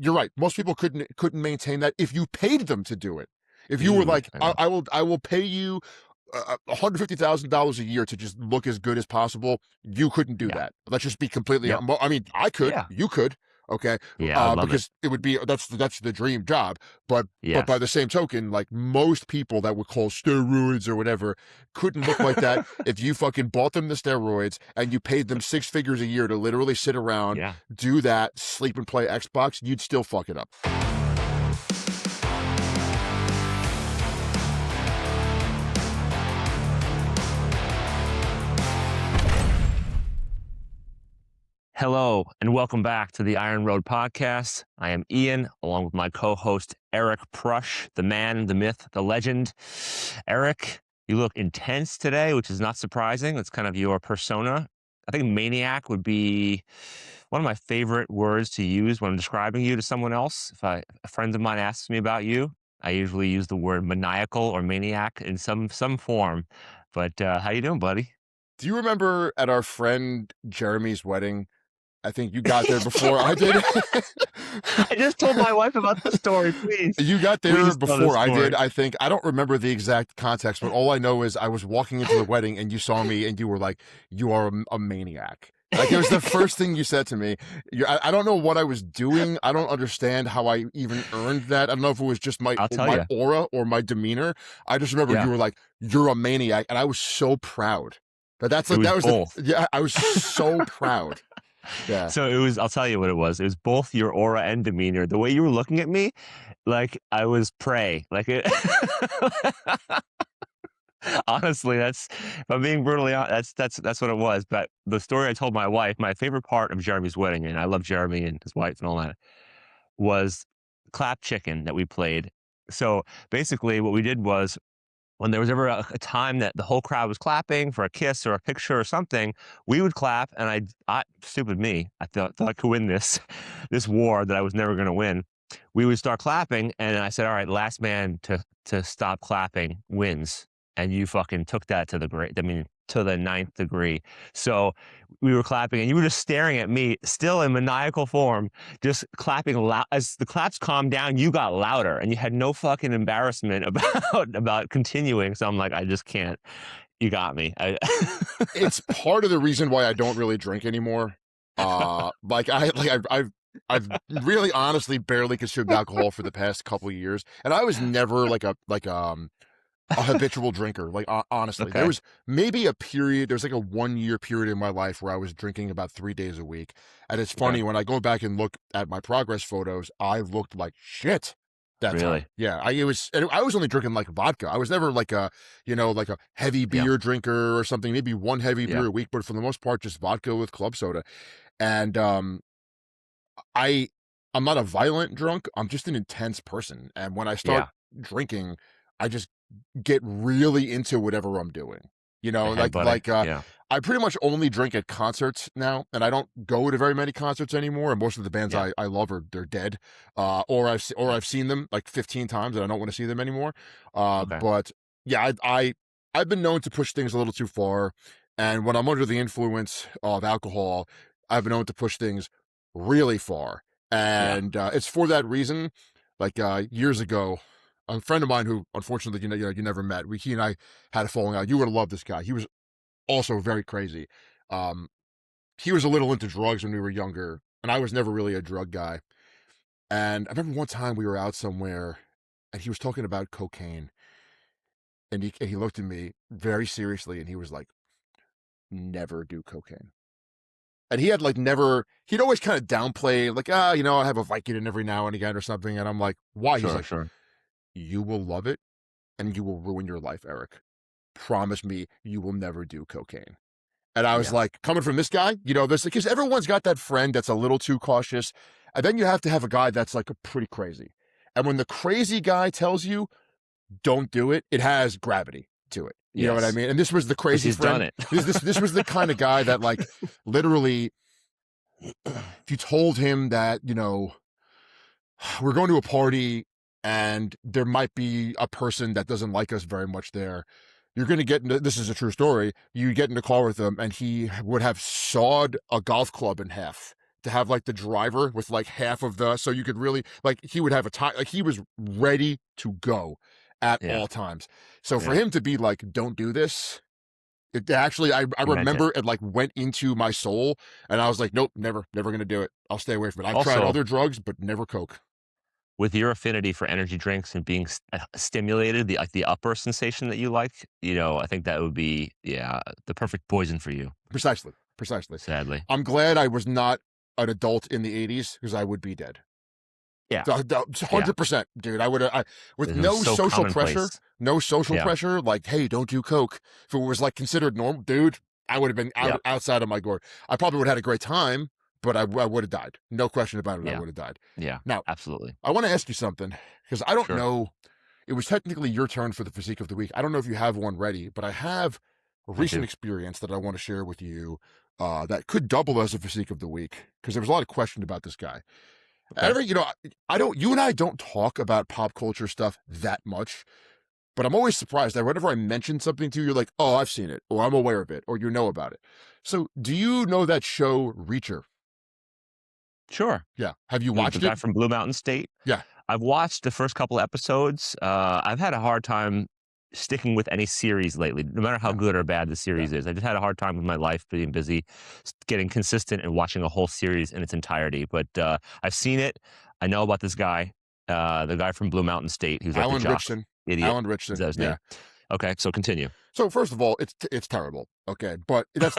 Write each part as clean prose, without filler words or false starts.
you're right. Most people couldn't maintain that if you paid them to do it. If you were like, I know. I will pay you $150,000 a year to just look as good as possible. You couldn't do Yeah. that. Let's just be completely. Yep. I mean, I could. Yeah. You could. Okay. Yeah, I'd love it. Because it would be that's the dream job. But Yes. by the same token, like most people that would call steroids or whatever couldn't look like that if you fucking bought them the steroids and you paid them 6 figures a year to literally sit around, Yeah. do that, sleep and play Xbox. You'd still fuck it up. Hello, and welcome back to the Iron Road Podcast. I am Ian, along with my co-host, Eric Prush, the man, the myth, the legend. Eric, you look intense today, which is not surprising. It's kind of your persona. I think maniac would be one of my favorite words to use when I'm describing you to someone else. If a friend of mine asks me about you, I usually use the word maniacal or maniac in some form. But how you doing, buddy? Do you remember at our friend Jeremy's wedding? I think you got there before I did. I just told my wife about the story, please. You got there Please tell the before I story. did, I think. I don't remember the exact context, but all I know is I was walking into the wedding and you saw me and you were like, you are a maniac. Like, it was the first thing you said to me. I don't know what I was doing. I don't understand how I even earned that. I don't know if it was just my aura or my demeanor. I just remember you were like, you're a maniac. And I was so proud. But that's like, that was both. I was so proud. Yeah. So it was, I'll tell you what it was. It was both your aura and demeanor. The way you were looking at me, like I was prey. Like it. Honestly, if I'm being brutally honest, that's what it was. But the story I told my wife, my favorite part of Jeremy's wedding, and I love Jeremy and his wife and all that, was clap chicken that we played. So basically what we did was, when there was ever a time that the whole crowd was clapping for a kiss or a picture or something, we would clap. And I stupid me, I thought I could win this war that I was never going to win. We would start clapping, and I said, "All right, last man to stop clapping wins." And you fucking took that to the ninth degree. So we were clapping, and you were just staring at me, still in maniacal form, just clapping loud. As the claps calmed down, you got louder, and you had no fucking embarrassment about continuing. So I'm like, I just can't. You got me. It's part of the reason why I don't really drink anymore. I've really honestly barely consumed alcohol for the past couple of years, and I was never like a habitual drinker. Like, honestly, there was maybe there's like a 1 year period in my life where I was drinking about 3 days a week. And it's funny, when I go back and look at my progress photos, I looked like shit that time. Yeah. I was only drinking like vodka. I was never like a heavy beer drinker or something, maybe one heavy beer a week, but for the most part, just vodka with club soda. And, I'm not a violent drunk. I'm just an intense person. And when I start drinking, I just get really into whatever I'm doing. I pretty much only drink at concerts now, and I don't go to very many concerts anymore. And most of the bands I love they're dead, or I've seen them like 15 times and I don't want to see them anymore. But yeah, I've been known to push things a little too far, and when I'm under the influence of alcohol, I've been known to push things really far. And it's for that reason. Like years ago, a friend of mine who, unfortunately, you never met. He and I had a falling out. You would have loved this guy. He was also very crazy. He was a little into drugs when we were younger, and I was never really a drug guy. And I remember one time we were out somewhere, and he was talking about cocaine, and he looked at me very seriously, and he was like, "Never do cocaine." And he had he'd always kind of downplay, like, I have a Vicodin every now and again or something. And I'm like, why? He's like, you will love it and you will ruin your life, Eric. Promise me you will never do cocaine. And I was like, coming from this guy, because everyone's got that friend that's a little too cautious. And then you have to have a guy that's like pretty crazy. And when the crazy guy tells you, don't do it, it has gravity to it. You know what I mean? And this was the crazy friend. This was the kind of guy that, like, literally, if you told him that, we're going to a party and there might be a person that doesn't like us very much there, you're going to get into, this is a true story, you get in the car with him and he would have sawed a golf club in half to have like the driver with like half of the, so you could really like, he would have a time, like he was ready to go at Yeah. all times. So for Yeah. him to be like, don't do this, it actually, I He meant it. remember it like went into my soul, and I was like, nope, never gonna do it. I'll stay away from it. I've tried Also, other drugs, but never coke. with your affinity for energy drinks and being stimulated, the upper sensation that you like, I think that would be, yeah, the perfect poison for you, Precisely, precisely. sadly. I'm glad I was not an adult in the '80s because I would be dead. Yeah. Yeah. 100%, dude. With It was no so social pressure, commonplace. no social Yeah. pressure, like, hey, don't do coke. If it was like considered normal, dude, I would have been Yeah. outside of my gourd. I probably would have had a great time, but I would have died. No question about it. I Yeah. would have died. Yeah. Now, Absolutely. I want to ask you something because I don't Sure. know. It was technically your turn for the physique of the week. I don't know if you have one ready, but I have a I recent do. experience that I want to share with you that could double as a physique of the week because there was a lot of question about this guy. Okay. I don't, you and I don't talk about pop culture stuff that much, but I'm always surprised that whenever I mention something to you, you're like, oh, I've seen it, or I'm aware of it, or you know about it. So, do you know that show Reacher? Sure. Yeah. Have you The watched guy it? from Blue Mountain State. Yeah. I've watched the first couple episodes. I've had a hard time sticking with any series lately, no matter how Yeah. good or bad the Yeah. series is. I just had a hard time with my life being busy, getting consistent and watching a whole series in its entirety. But I've seen it. I know about this guy, the guy from Blue Mountain State, who's like the Alan jock Richson. idiot. Alan Is Richson. that his Yeah. name? Okay, so continue. So first of all, it's terrible. Okay, but that's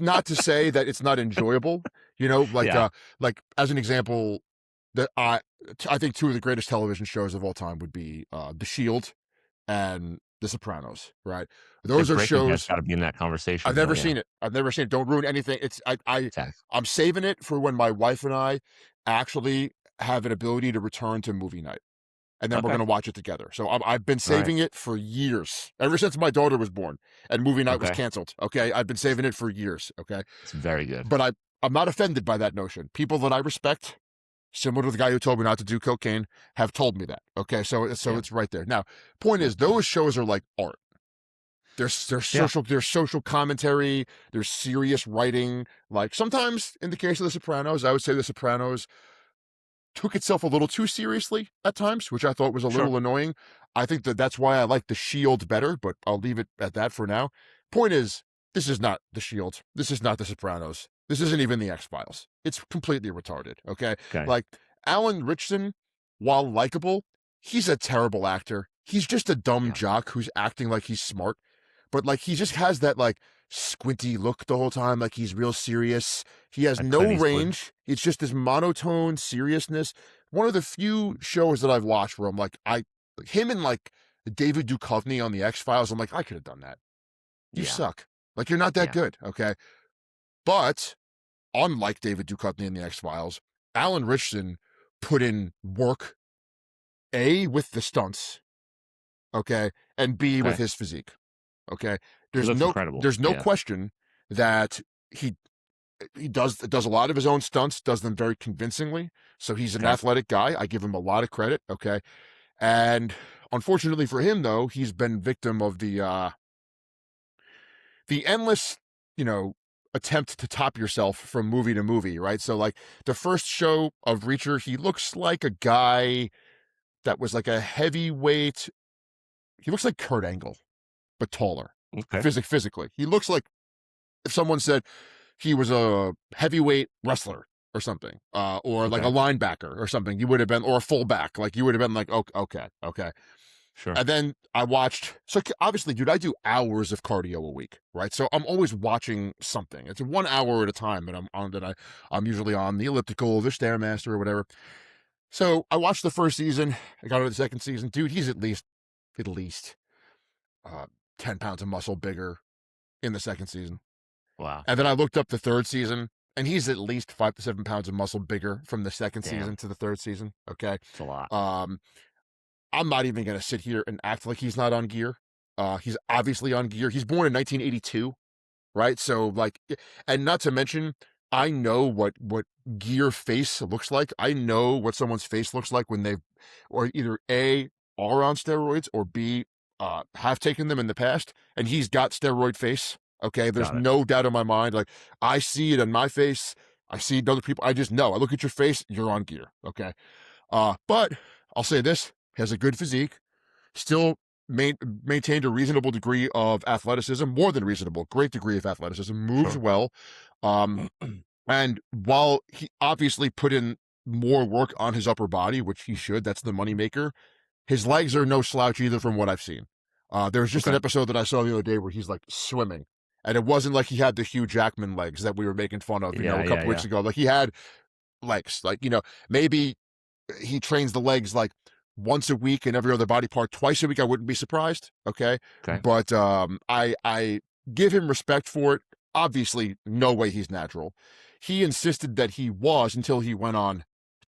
not to say that it's not enjoyable. Yeah. Like as an example, that I think two of the greatest television shows of all time would be The Shield and The Sopranos. Right? I Those think are Breaking Bad's shows got to be in that I've conversation, though. never Yeah. seen it. I've never seen it. Don't ruin anything. Exactly. I'm saving it for when my wife and I actually have an ability to return to movie night, and then we're Okay. gonna watch it together. So I've been All right. saving it for years, ever since my daughter was born and movie night was Okay. canceled. Okay, I've been saving it for years. Okay, It's very good. but I'm not offended by that notion. People that I respect, similar to the guy who told me not to do cocaine, have told me that. Okay, so Yeah. it's right there. Now, point is, those shows are like art. Yeah. There's social commentary, there's serious writing. Like sometimes, in the case of The Sopranos, I would say The Sopranos took itself a little too seriously at times, which I thought was a Sure. little annoying. I think that's why I like The Shield better, but I'll leave it at that for now. Point is, this is not The Shield. This is not The Sopranos. This isn't even The X-Files. It's completely retarded, okay? Okay. Like, Alan Richson, while likable, he's a terrible actor. He's just a dumb Yeah. jock who's acting like he's smart, but like he just has that like squinty look the whole time, like he's real serious. He has Like no Clint Eastwood. range. It's just this monotone seriousness. One of the few shows that I've watched where I'm like, him and like David Duchovny on the X Files. I'm like, I could have done that. You Yeah. suck. Like you're not that Yeah. good, okay? But unlike David Duchovny in the X Files, Alan Richson put in work A with the stunts, okay, and B with Okay. his physique. Okay. He looks incredible. There's no Yeah. question that he does a lot of his own stunts, does them very convincingly. So he's an Okay. athletic guy. I give him a lot of credit. Okay. And unfortunately for him though, he's been victim of the endless, you know, attempt to top yourself from movie to movie, right? So like the first show of Reacher, he looks like a guy that was like a heavyweight. He looks like Kurt Angle, but taller. Okay. Physically. He looks like if someone said he was a heavyweight wrestler or something, or like a Okay. linebacker or something, you would have been, or a fullback, like you would have been like, okay. Sure. And then I watched, so obviously, dude, I do hours of cardio a week, right? So I'm always watching something. It's 1 hour at a time that I'm on, I'm usually on the elliptical, the Stairmaster or whatever. So I watched the first season. I got into the second season. Dude, he's at least uh, 10 pounds of muscle bigger in the second season. Wow. And then I looked up the third season, and he's at least 5 to 7 pounds of muscle bigger from the second Damn. season to the third season. Okay. It's a lot. I'm not even going to sit here and act like he's not on gear. He's obviously on gear. He's born in 1982, right? So like, and not to mention, I know what gear face looks like. I know what someone's face looks like when they've, or either A, are on steroids, or B, have taken them in the past, and he's got steroid face. Okay, there's Got it. no doubt in my mind. Like I see it on my face. I see other people. I just know. I look at your face. You're on gear. Okay. But I'll say this: has a good physique, still maintained a reasonable degree of athleticism, more than reasonable, great degree of athleticism, moves Sure. well. Um, and while he obviously put in more work on his upper body, which he should, that's the moneymaker, his legs are no slouch either from what I've seen. There was just an Okay. episode that I saw the other day where he's like swimming. And it wasn't like he had the Hugh Jackman legs that we were making fun of, Yeah, a yeah, couple weeks yeah. ago. Like he had legs, like, maybe he trains the legs like once a week and every other body part twice a week. I wouldn't be surprised. Okay. Okay. But I give him respect for it. Obviously, no way he's natural. He insisted that he was until he went on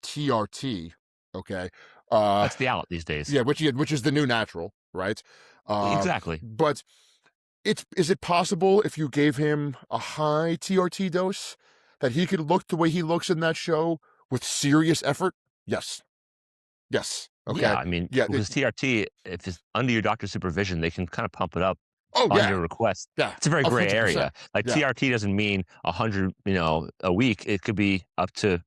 TRT. Okay. Uh That's the out these days. yeah, which is the new natural, right? Exactly. But is it possible if you gave him a high TRT dose that he could look the way he looks in that show with serious effort? Yes. Yes. Yeah, Okay. I mean, Yeah. because TRT, if it's under your doctor's supervision, they can kind of pump it up Oh on yeah. your request. Yeah. It's a very gray 100%. area. Like Yeah. TRT doesn't mean 100, a week. It could be up to.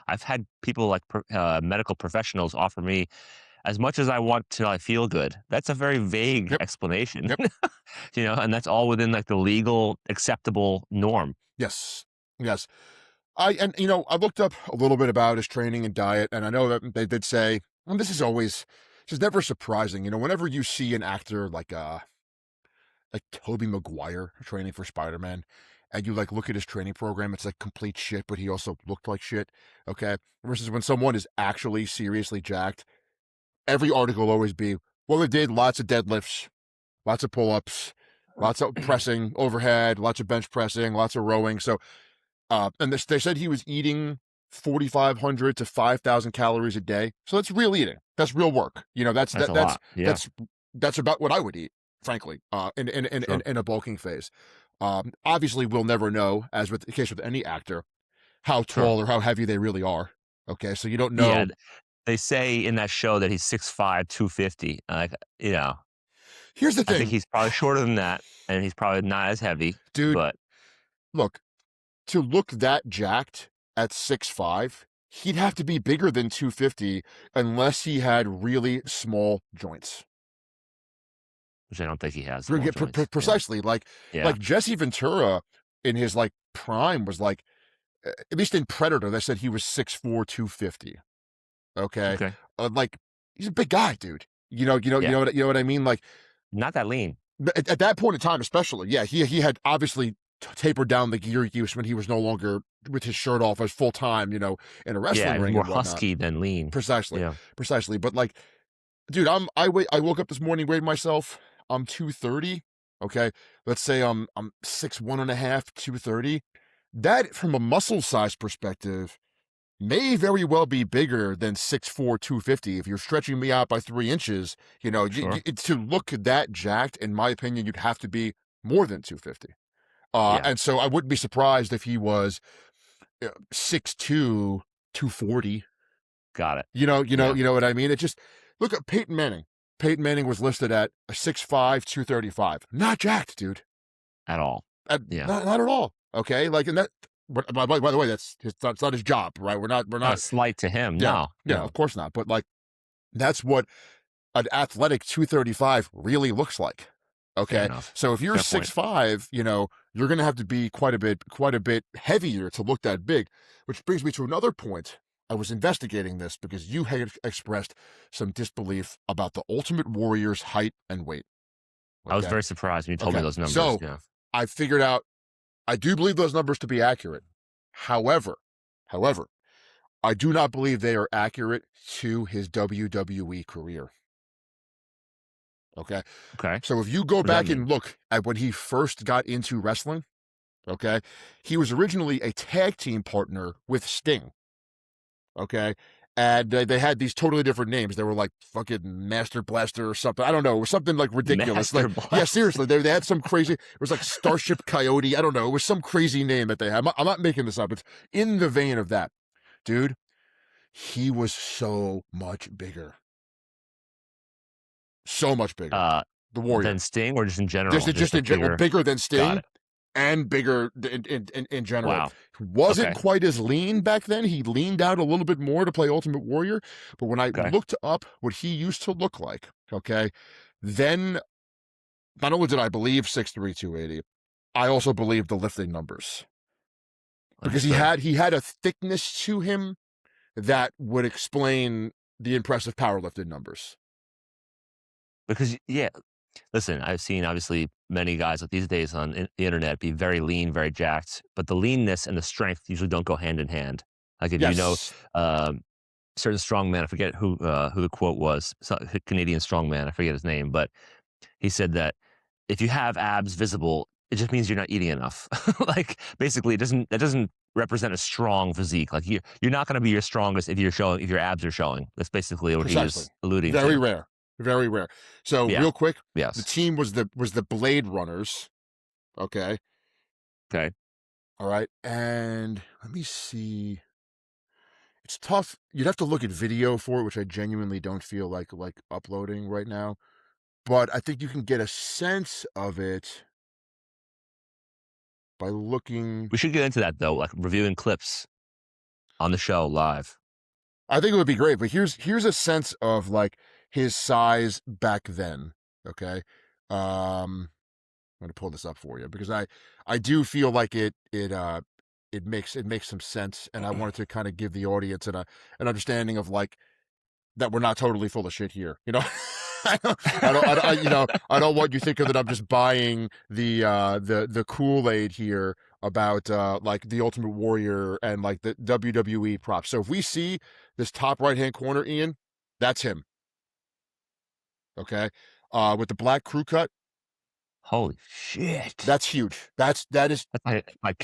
I've had people like medical professionals offer me as much as I want till I feel good. That's a very vague Yep. explanation, Yep. and that's all within like the legal acceptable norm. Yes. Yes. I looked up a little bit about his training and diet, and I know that they did say, and this is never surprising. Whenever you see an actor like Tobey Maguire training for Spider-Man, and you like look at his training program, it's like complete shit, but he also looked like shit. Okay. Versus when someone is actually seriously jacked, every article will always be, well, they did lots of deadlifts, lots of pull-ups, lots of pressing overhead, lots of bench pressing, lots of rowing. So and they said he was eating 4,500 to 5,000 calories a day. So that's real eating. That's real work. That's a lot. Yeah, That's about what I would eat, frankly, sure. in a bulking phase. Obviously, we'll never know, as with the case with any actor, how Sure. tall or how heavy they really are. Okay, so you don't Yeah, know. they say in that show that he's 6'5", 250. Like, Here's the I think thing, he's probably shorter than that, and he's probably not as heavy, dude. but Look, to look that jacked at 6'5", he'd have to be bigger than 250 unless he had really small joints. which I don't think he has small joints. Yeah. Precisely, Yeah. like Jesse Ventura in his like prime was like, at least in Predator, they said he was 6'4", 250. Okay, Okay. like he's a big guy, dude. Yeah. You know what I mean. Like Not that lean. at that point in time, especially, yeah, he had obviously tapered down the gear use when he was no longer with his shirt off as full time, in a Yeah, wrestling he's ring more and whatnot. husky than lean. Precisely, Yeah. precisely. But like, dude, I woke up this morning, weighed myself. I'm 230. Okay. Let's say I'm 6'1" and a half, 230. That from a muscle size perspective may very well be bigger than 6'4", 250. If you're stretching me out by 3 inches, Sure. to look that jacked, in my opinion, you'd have to be more than 250. Yeah. And so I wouldn't be surprised if he was 6'2", 240. Got it. Yeah. You know what I mean? It just look at Peyton Manning. Peyton Manning was listed at 6'5", 235. Not jacked, dude. At all. Yeah. Not at all. Okay, like and that. But by the way, that's not his job, right? We're Not a not. slight to him. Yeah, No. yeah, No. of course not. But like that's what an athletic 235 really looks like. Fair Okay, enough. so if you're Fair point. 6'5", you're gonna have to be quite a bit heavier to look that big. Which brings me to another point. I was investigating this because you had expressed some disbelief about the Ultimate Warrior's height and weight. I was Okay, very surprised when you told me okay. those numbers. So Yeah. I figured out. I do believe those numbers to be accurate. However, I do not believe they are accurate to his WWE career. Okay. Okay. So if you go What does that back mean? and look at when he first got into wrestling, okay, he was originally a tag team partner with Sting. Okay. And they had these totally different names. They were like fucking Master Blaster or something. I don't know. It was something like ridiculous. Master Like, yeah, Blast. seriously. They had some crazy, it was like Starship Coyote. I don't know. It was some crazy name that they had. I'm not making this up. It's in the vein of that. Dude, he was so much bigger. So much bigger. Uh, The Warrior. than Sting or just in general? Just in general, bigger. bigger than Got Sting it. and bigger in general. Wow. He wasn't Okay. quite as lean back then. He leaned out a little bit more to play Ultimate Warrior. But when I Okay. looked up what he used to look like, okay, then not only did I believe 6'3", 280, I also believed the lifting numbers because Understood. he had a thickness to him that would explain the impressive powerlifting numbers. Because yeah, listen, I've seen obviously many guys like these days on the internet be very lean, very jacked, but the leanness and the strength usually don't go hand in hand. Like if you know, Yes, um, certain strongman, I forget who the quote was, Canadian strongman, I forget his name, but he said that if you have abs visible, it just means you're not eating enough. Like basically, that doesn't represent a strong physique. Like you're not going to be your strongest if your abs are showing. That's basically what he precisely. was alluding Very to. rare. Very rare. So Yeah. real quick, the Yes. team was the Blade Runners. Okay. Okay. All right. And let me see. It's tough. You'd have to look at video for it, which I genuinely don't feel like uploading right now. But I think you can get a sense of it by looking. We should get into that though, like reviewing clips on the show live. I think it would be great, but here's a sense of like his size back then. Okay. I'm gonna pull this up for you because I do feel like it makes some sense, and I wanted to kind of give the audience an understanding of like that we're not totally full of shit here. You know, I don't want you thinking that I'm just buying the Kool-Aid here about like the Ultimate Warrior and like the WWE props. So if we see this top right hand corner, Ian, that's him. Okay, with the black crew cut, Holy shit! that's huge. That's like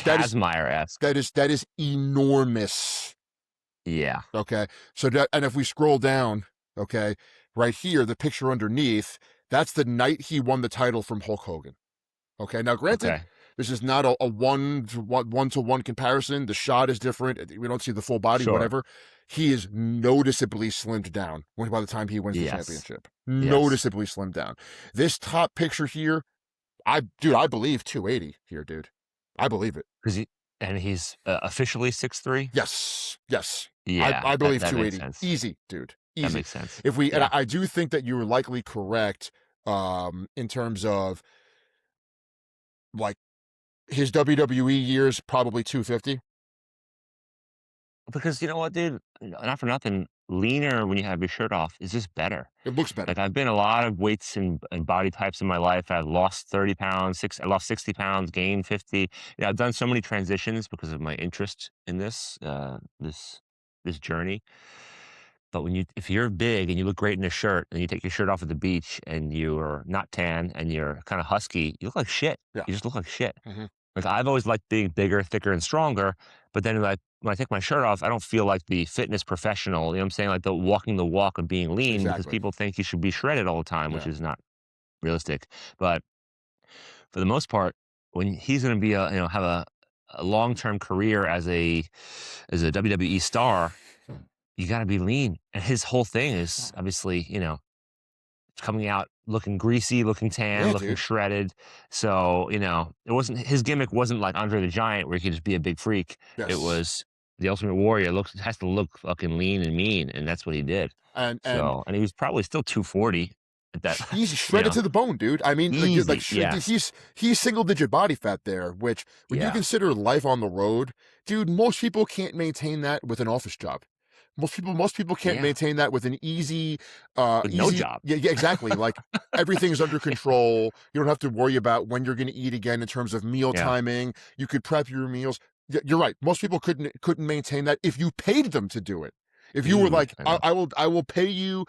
That is Kazmaier esque. that is enormous. Yeah. Okay. So that, and if we scroll down, okay, right here, the picture underneath, that's the night he won the title from Hulk Hogan. Okay. Now, granted, Okay. this is not a one to one comparison. The shot is different. We don't see the full body, Sure. whatever. He is noticeably slimmed down by the time he wins the Yes. championship. Yes. Noticeably slimmed down. This top picture here, I believe 280 here, dude. I believe it. Because he's officially 6'3". Yes, yes. Yeah. I That believe that makes 280. sense. Easy, dude. That Easy. makes sense. If we and Yeah. I do think that you were likely correct in terms of like his WWE years probably 250. Because you know what, dude? Not for nothing, leaner when you have your shirt off is just better. It looks better. Like I've been a lot of weights and body types in my life. I've lost 30 pounds, I lost 60 pounds, gained 50. Yeah, I've done so many transitions because of my interest in this journey. But if you're big and you look great in a shirt and you take your shirt off at the beach and you're not tan and you're kind of husky, you look like shit. Yeah. You just look like shit. Mhm. Like I've always liked being bigger, thicker, and stronger. But then when I take my shirt off, I don't feel like the fitness professional. You know what I'm saying? Like the walking the walk of being lean because Exactly. people think you should be shredded all the time, which Yeah. is not realistic. But for the most part, when he's going to be have a long term career as a WWE star, you got to be lean. And his whole thing is obviously coming out looking greasy, looking tan, Yeah, looking dude. shredded. So, it wasn't his gimmick wasn't like Andre the Giant where he could just be a big freak. It Yes. was the Ultimate Warrior has to look fucking lean and mean, and that's what he did. And So, and he was probably still 240 at that, he's you shredded know, to the bone, dude. I mean, easy. Yes. he's single digit body fat there, which when you Yeah. consider life on the road, dude, most people can't maintain that with an office job. Most people can't Yeah. maintain that with an easy With no job. yeah, exactly. Like everything's under control. You don't have to worry about when you're going to eat again in terms of meal Yeah. timing. You could prep your meals. You're right. Most people couldn't maintain that if you paid them to do it. If you were like, I know. I will pay you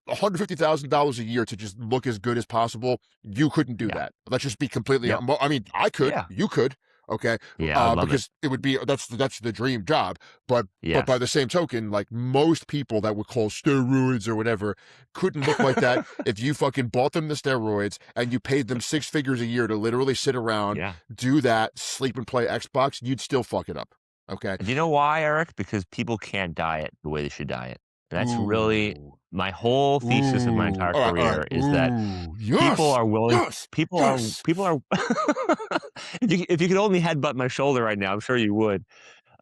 $150,000 a year to just look as good as possible. You couldn't do Yeah. that. Let's just be completely. Yep. I mean, I could. Yeah. You could. Okay. Yeah. I'd love it. Because it would be that's the dream job. But by Yes. the same token, like most people that would call steroids or whatever couldn't look like that if you fucking bought them the steroids and you paid them six figures a year to literally sit around, Yeah. do that, sleep and play Xbox. You'd still fuck it up. Okay. Do you know why, Eric? Because people can't diet the way they should diet. That's really Ooh. my whole thesis of my Ooh. entire All right. career is that Ooh. Yes. Yes. Yes. people are if you could only headbutt my shoulder right now, I'm sure you would.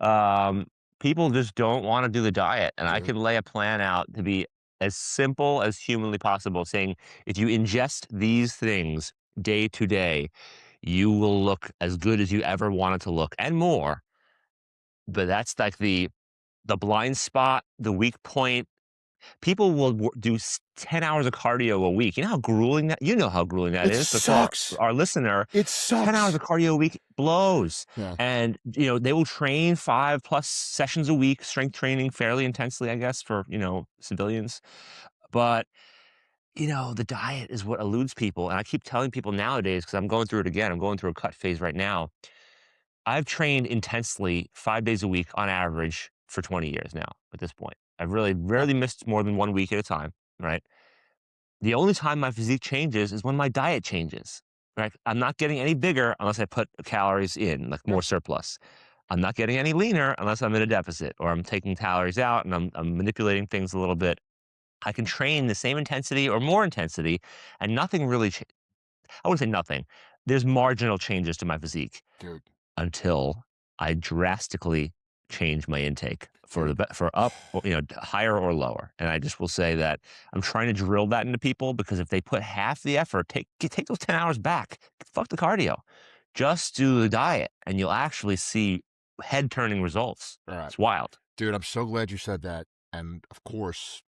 Um, People just don't wanna do the diet, and I Dude. can lay a plan out to be as simple as humanly possible, saying, "If you ingest these things day to day, you will look as good as you ever wanted to look and more." But that's like the blind spot, the weak point. People will do 10 hours of cardio a week. You know how grueling that you know how grueling that It is, but for sucks. our listener, It 10 hours sucks. of cardio a week blows. Yeah. And, they will train 5 plus sessions a week, strength training fairly intensely, I guess, for, civilians. But, the diet is what eludes people. And I keep telling people nowadays, because I'm going through it again, I'm going through a cut phase right now. I've trained intensely 5 days a week on average for 20 years now at this point. I've really Yeah. rarely missed more than 1 week at a time, right? The only time my physique changes is when my diet changes, right? I'm not getting any bigger unless I put calories in, like Yeah. more surplus. I'm not getting any leaner unless I'm in a deficit or I'm taking calories out and I'm manipulating things a little bit. I can train the same intensity or more intensity and nothing really, I wouldn't say nothing. There's marginal changes to my physique Dude. until I drastically change my intake for Dude. for up, or, higher or lower. And I just will say that I'm trying to drill that into people because if they put half the effort, take those 10 hours back. Fuck the cardio. Just do the diet, and you'll actually see head turning results. All right. It's wild. Dude, I'm so glad you said that. And of course,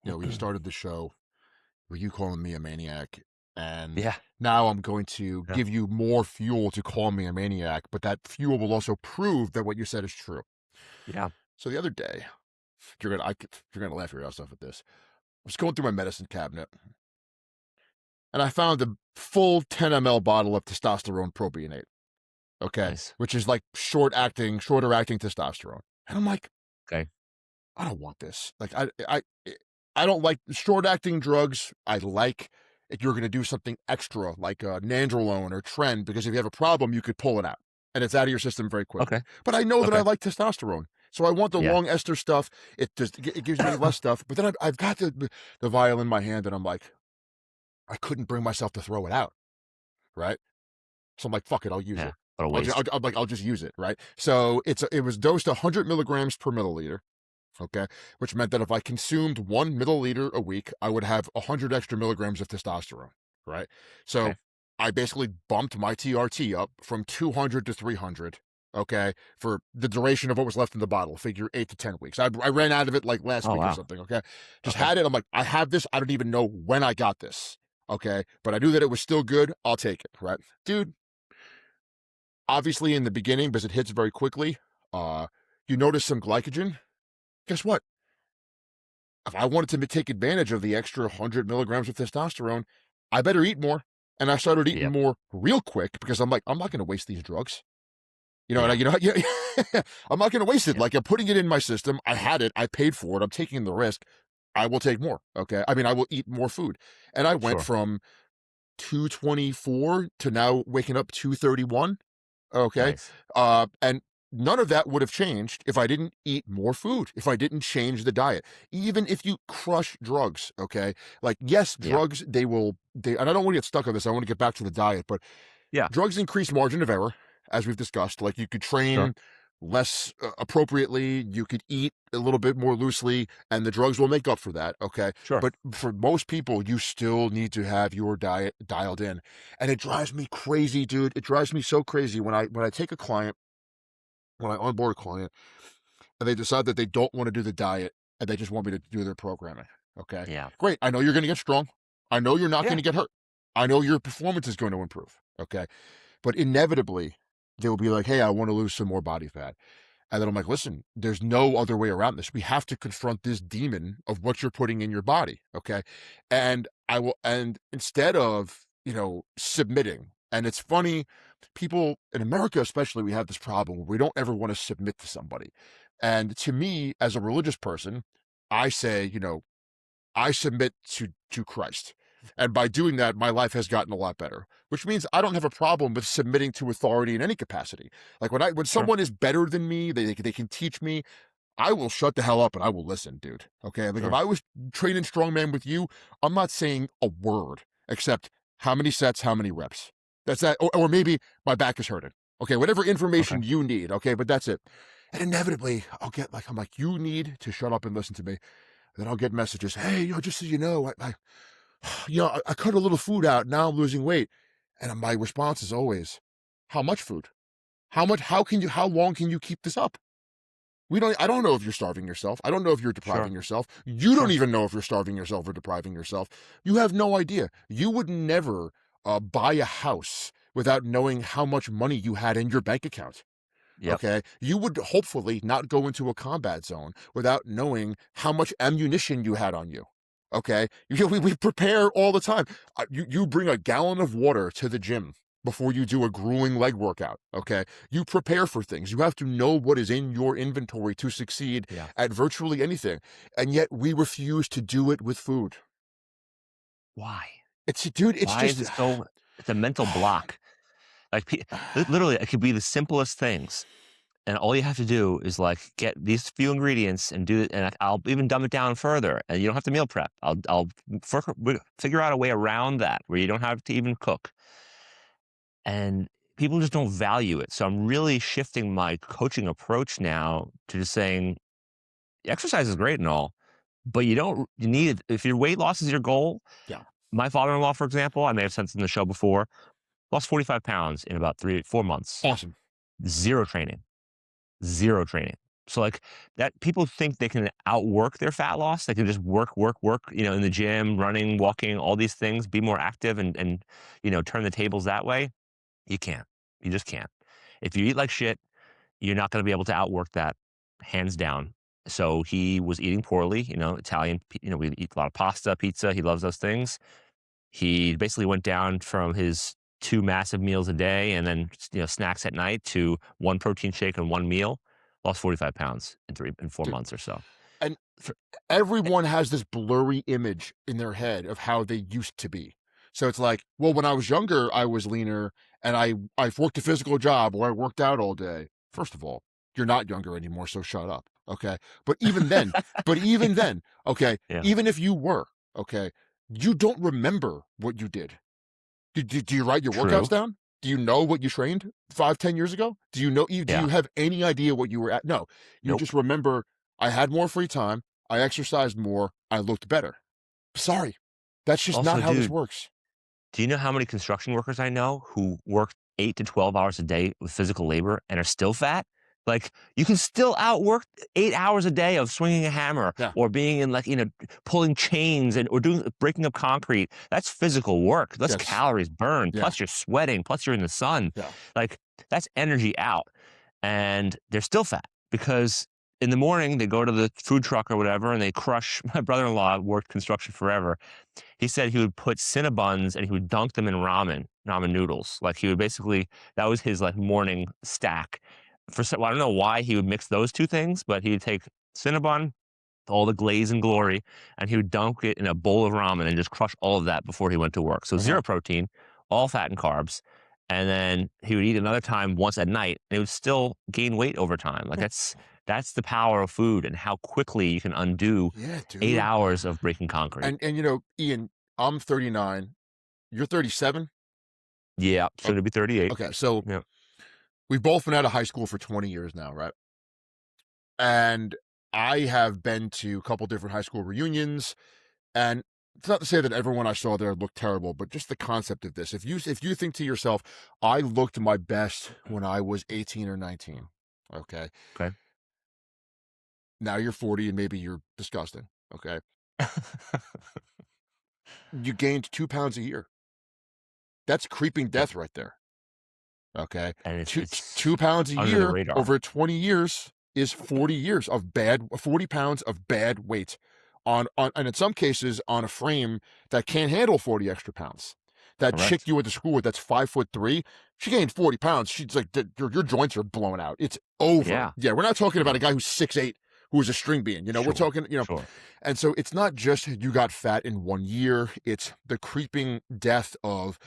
we started the show with you calling me a maniac. And Yeah. now I'm going to Yeah. give you more fuel to call me a maniac, but that fuel will also prove that what you said is true. Yeah. So the other day, you're gonna laugh your ass off at this. I was going through my medicine cabinet and I found a full 10 ml bottle of testosterone propionate. Okay, Nice. which is like shorter acting testosterone. And I'm like, Okay. I don't want this. Like, I don't like short acting drugs. I like if you're going to do something extra like nandrolone or tren, because if you have a problem, you could pull it out and it's out of your system very quickly. Okay. But I know that I Okay. like testosterone. So I want the Yeah. long ester stuff. It gives me less stuff. But then I've got the vial in my hand and I'm like, I couldn't bring myself to throw it out. Right. So I'm like, fuck it, I'll use Yeah. it. What a waste. I'll just use it, right? So it was dosed 100 milligrams per milliliter, okay, which meant that if I consumed 1 milliliter a week, I would have 100 extra milligrams of testosterone, right? So Okay. I basically bumped my TRT up from 200 to 300, okay, for the duration of what was left in the bottle. Figure 8 to 10 weeks. I ran out of it like last Oh week or wow. something, okay? Just Okay. had it. I'm like, I have this. I don't even know when I got this, okay, but I knew that it was still good. I'll take it, right, dude? Obviously, in the beginning, because it hits very quickly, uh, you notice some glycogen. Guess what? If I wanted to take advantage of the extra 100 milligrams of testosterone, I better eat more. And I started eating Yep. more real quick because I'm like, I'm not going to waste these drugs. And Yeah. yeah, I'm not going to waste it. Yep. Like I'm putting it in my system. I had it. I paid for it. I'm taking the risk. I will take more. Okay. I mean, I will eat more food. And I went Sure. from 224 to now waking up 231. Okay. Nice. And none of that would have changed if I didn't eat more food, if I didn't change the diet. Even if you crush drugs, okay? Like, yes, Yeah. drugs, and I don't want to get stuck on this. I want to get back to the diet, but Yeah. drugs increase margin of error, as we've discussed. Like, you could Sure. train less appropriately, you could eat a little bit more loosely, and the drugs will make up for that, okay? Sure. But for most people, you still need to have your diet dialed in. And it drives me crazy, dude. It drives me so crazy when I take a client, when I onboard a client, and they decide that they don't want to do the diet and they just want me to do their programming. Okay. Yeah. Great. I know you're going to get strong. I know you're not going Yeah. to get hurt. I know your performance is going to improve. Okay. But inevitably, they'll be like, hey, I want to lose some more body fat. And then I'm like, listen, there's no other way around this. We have to confront this demon of what you're putting in your body. Okay. And instead of, submitting, and it's funny, people in America, especially, we have this problem where we don't ever want to submit to somebody. And to me, as a religious person, I say, I submit to Christ. And by doing that, my life has gotten a lot better, which means I don't have a problem with submitting to authority in any capacity. Like when Sure. someone is better than me, they can teach me. I will shut the hell up and I will listen, dude. Okay. Like if Sure. I was training strongman with you, I'm not saying a word except how many sets, how many reps. That's that. Or maybe my back is hurting. Okay. Whatever Okay. information you need. Okay. But that's it. And inevitably I'll get like, I'm like, you need to shut up and listen to me. Then I'll get messages. Hey, just so you know, I cut a little food out. Now I'm losing weight. And my response is always, how much food? How long can you keep this up? I don't know if you're starving yourself. I don't know if you're depriving Sure. yourself. You don't Sure. even know if you're starving yourself or depriving yourself. You have no idea. You would never buy a house without knowing how much money you had in your bank account. Yep. Okay. You would hopefully not go into a combat zone without knowing how much ammunition you had on you. Okay. We prepare all the time. You bring a gallon of water to the gym before you do a grueling leg workout. Okay. You prepare for things. You have to know what is in your inventory to succeed Yeah. at virtually anything. And yet we refuse to do it with food. Why? Dude, it's Why is just, it so? It's a mental block. Like literally, it could be the simplest things, and all you have to do is like get these few ingredients and do it. And I'll even dumb it down further, and you don't have to meal prep. Figure out a way around that where you don't have to even cook. And people just don't value it. So I'm really shifting my coaching approach now to just saying exercise is great and all, but you need, if your weight loss is your goal. yeah, My father-in-law, for example, I may have said this in the show before, lost 45 pounds in about 3, 4 months. awesome. Zero training, zero training. So like that, people think they can outwork their fat loss. They can just work, work, work, in the gym, running, walking, all these things, be more active and turn the tables that way. You can't. You just can't. If you eat like shit, you're not going to be able to outwork that, hands down. So he was eating poorly, Italian, we eat a lot of pasta, pizza. He loves those things. He basically went down from his 2 massive meals a day and then, snacks at night to 1 protein shake and 1 meal. Lost 45 pounds in 4 Dude. months or so. And For eh everyone has this blurry image in their head of how they used to be. So it's like, well, when I was younger, I was leaner and I worked a physical job or I worked out all day. First of all, you're not younger anymore, so shut up. Okay. But even then, okay, Yeah. even if you were, okay, you don't remember what you did. Do you write your workouts True. down? Do you know what you trained 5, 10 years ago? Do you Yeah. have any idea what you were at? No, you Nope. just remember I had more free time. I exercised more. I looked better. Sorry. That's just not Also, how this dude, works. do you know how many construction workers I know who work 8 to 12 hours a day with physical labor and are still fat? Like, you can still outwork 8 hours a day of swinging a hammer Yeah. or being in, like, pulling chains or breaking up concrete. That's physical work. That's Yes. calories burned, Yeah. plus you're sweating, plus you're in the sun. Yeah. Like, that's energy out, and they're still fat because in the morning, they go to the food truck or whatever, and they crush. My brother-in-law worked construction forever. He said he would put Cinnabons and he would dunk them in ramen noodles. Like he would basically, that was his like morning stack. Well, I don't know why he would mix those two things, but he would take Cinnabon, all the glaze and glory, and he would dunk it in a bowl of ramen and just crush all of that before he went to work. So Uh-huh. zero protein, all fat and carbs. And then he would eat another time once at night and it would still gain weight over time. Like Yeah. that's the power of food and how quickly you can undo Yeah, 8 dude. hours of breaking concrete. And Ian, I'm 39. You're 37. Yeah, Oh, soon to be 38. okay. So Yeah. we've both been out of high school for 20 years now, right? And I have been to a couple different high school reunions. And it's not to say that everyone I saw there looked terrible, but just the concept of this. If you think to yourself, I looked my best when I was 18 or 19. Okay. Okay. Now you're 40 and maybe you're disgusting. Okay. You gained 2 pounds a year. That's creeping Yep, death right there. Okay. and Two, it's 2 pounds a under the year radar. over 20 years is 40 years of 40 pounds of bad weight and in some cases on a frame that can't handle 40 extra pounds. That chick Correct. you went to school with that's 5'3", she gained 40 pounds. She's like, your joints are blown out. It's over. Yeah, Yeah. We're not talking about a yeah, guy who's 6'8", who is a string bean. We're sure, talking, sure. and so it's not just you got fat in 1 year. It's the creeping death of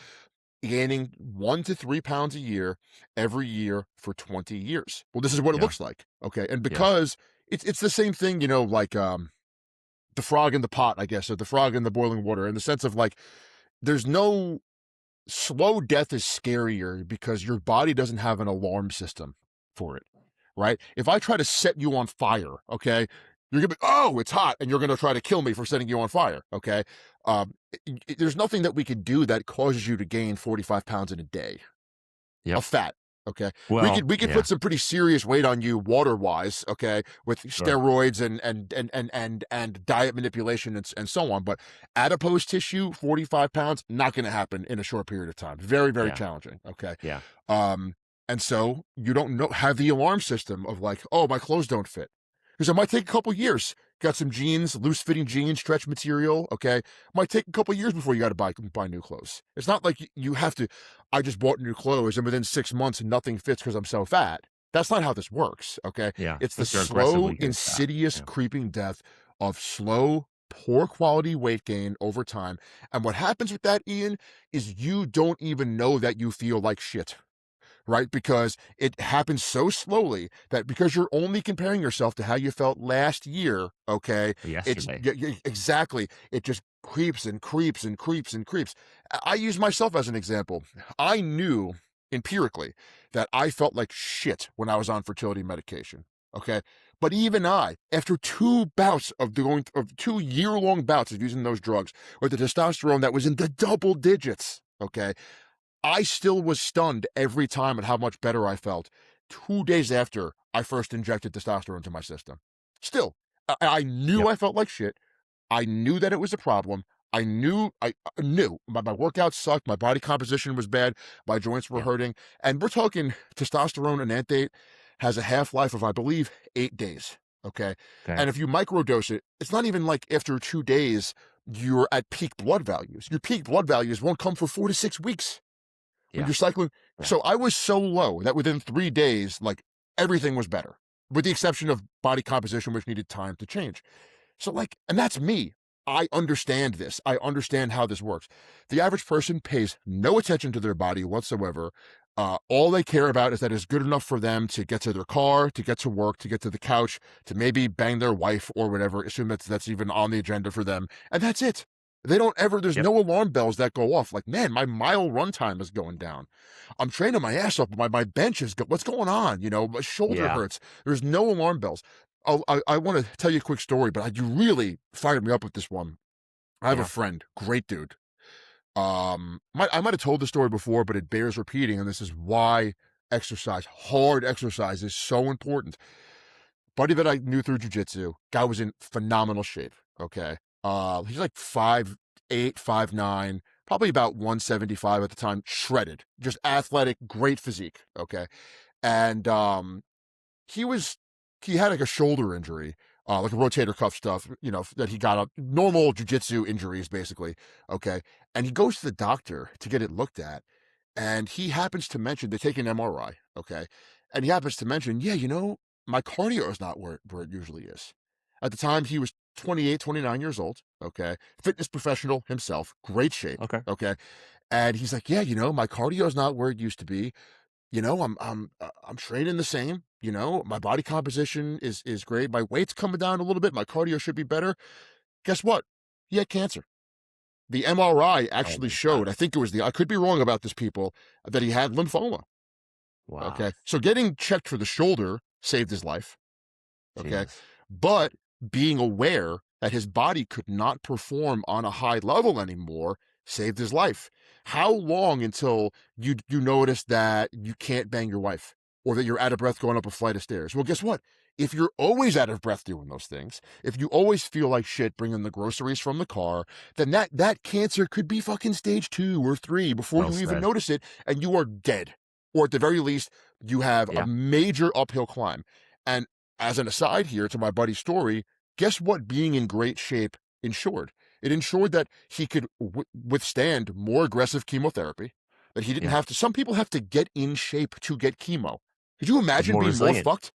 gaining 1 to 3 pounds a year every year for 20 years. Well, this is what it Yeah, looks like. Okay. And yeah, because it's the same thing, you know, like the frog in the pot, I guess, or the frog in the boiling water, in the sense of like there's no slow death is scarier because your body doesn't have an alarm system for it, right? If I try to set you on fire, okay, you're gonna be, oh, it's hot, and you're gonna try to kill me for setting you on fire, okay? There's nothing that we could do that causes you to gain 45 pounds in a day Yep. of fat. Okay, Well, we could yeah, put some pretty serious weight on you water wise. Okay, with sure. steroids and diet manipulation and so on. But adipose tissue, 45 pounds, not going to happen in a short period of time. Very Yeah, challenging. Okay, yeah, um, and so you don't know have the alarm system of like, oh, my clothes don't fit, because it might take a couple years. Got some jeans, loose fitting jeans, stretch material. Okay, might take a couple years before you got to buy new clothes. It's not like you have to. I just bought new clothes and within 6 months nothing fits because I'm so fat. That's not how this works. Okay, yeah. it's the Unless you're slow, aggressively getting fat. insidious Yeah, creeping death of slow, poor quality weight gain over time. And what happens with that, Ian, is you don't even know that you feel like shit, right? Because it happens so slowly that because you're only comparing yourself to how you felt last year, okay, or yesterday. exactly, it just creeps and creeps and creeps and creeps. I use myself as an example. I knew empirically that I felt like shit when I was on fertility medication, okay? But even I, after two bouts of going of 2 year-long bouts of using those drugs with the testosterone that was in the double digits, okay, I still was stunned every time at how much better I felt 2 days after I first injected testosterone into my system. Still, I knew Yep, I felt like shit. I knew that it was a problem. I knew my workouts sucked. My body composition was bad. My joints were yep. hurting. And we're talking testosterone enanthate has a half life of, I believe, 8 days. Okay. Okay. And if you microdose it, it's not even like after 2 days, you're at peak blood values. Your peak blood values won't come for 4 to 6 weeks when Yeah, you're cycling. yeah, So I was so low that within 3 days, like everything was better, with the exception of body composition, which needed time to change. So, like, and that's me. I understand this. I understand how this works. The average person pays no attention to their body whatsoever. All they care about is that it's good enough for them to get to their car, to get to work, to get to the couch, to maybe bang their wife or whatever. Assume that's even on the agenda for them, and that's it. They don't ever. There's yep, no alarm bells that go off. Like, man, my mile run time is going down. I'm training my ass off. My bench is. What's going on? You know, my shoulder yeah, hurts. There's no alarm bells. I want to tell you a quick story, but you really fired me up with this one. I have a yeah, friend, great dude. I might have told the story before, but it bears repeating, and this is why exercise, hard exercise, is so important. Buddy that I knew through jujitsu, guy was in phenomenal shape. Okay, he's like 5'8", 5'9", probably about 175 at the time, shredded, just athletic, great physique. Okay, and he was he had like a shoulder injury, like a rotator cuff stuff, you know, that he got up normal jujitsu injuries basically. Okay. And he goes to the doctor to get it looked at. And he happens to mention they take an MRI. Okay. And he happens to mention, yeah, you know, my cardio is not where it usually is. At the time, he was 28, 29 years old. Okay. Fitness professional himself, great shape. okay. Okay. And he's like, yeah, you know, my cardio is not where it used to be. You know, I'm training the same. You know, my body composition is great. My weight's coming down a little bit. My cardio should be better. Guess what? He had cancer. The MRI Oh actually my god. showed, I think it was I could be wrong about this, people, that he had lymphoma. Wow. Okay. So getting checked for the shoulder saved his life. Okay. Jesus. But being aware that his body could not perform on a high level anymore saved his life. How long until you notice that you can't bang your wife or that you're out of breath going up a flight of stairs? Well, guess what? If you're always out of breath doing those things, if you always feel like shit bringing the groceries from the car, then that cancer could be fucking stage 2 or 3 before Well you even said. notice it, and you are dead. Or at the very least, you have a Yeah, major uphill climb. And as an aside here to my buddy's story, guess what being in great shape ensured? It ensured that he could withstand more aggressive chemotherapy, that he didn't yeah. have to. Some people have to get in shape to get chemo. Could you He's imagine more being more resilient. fucked?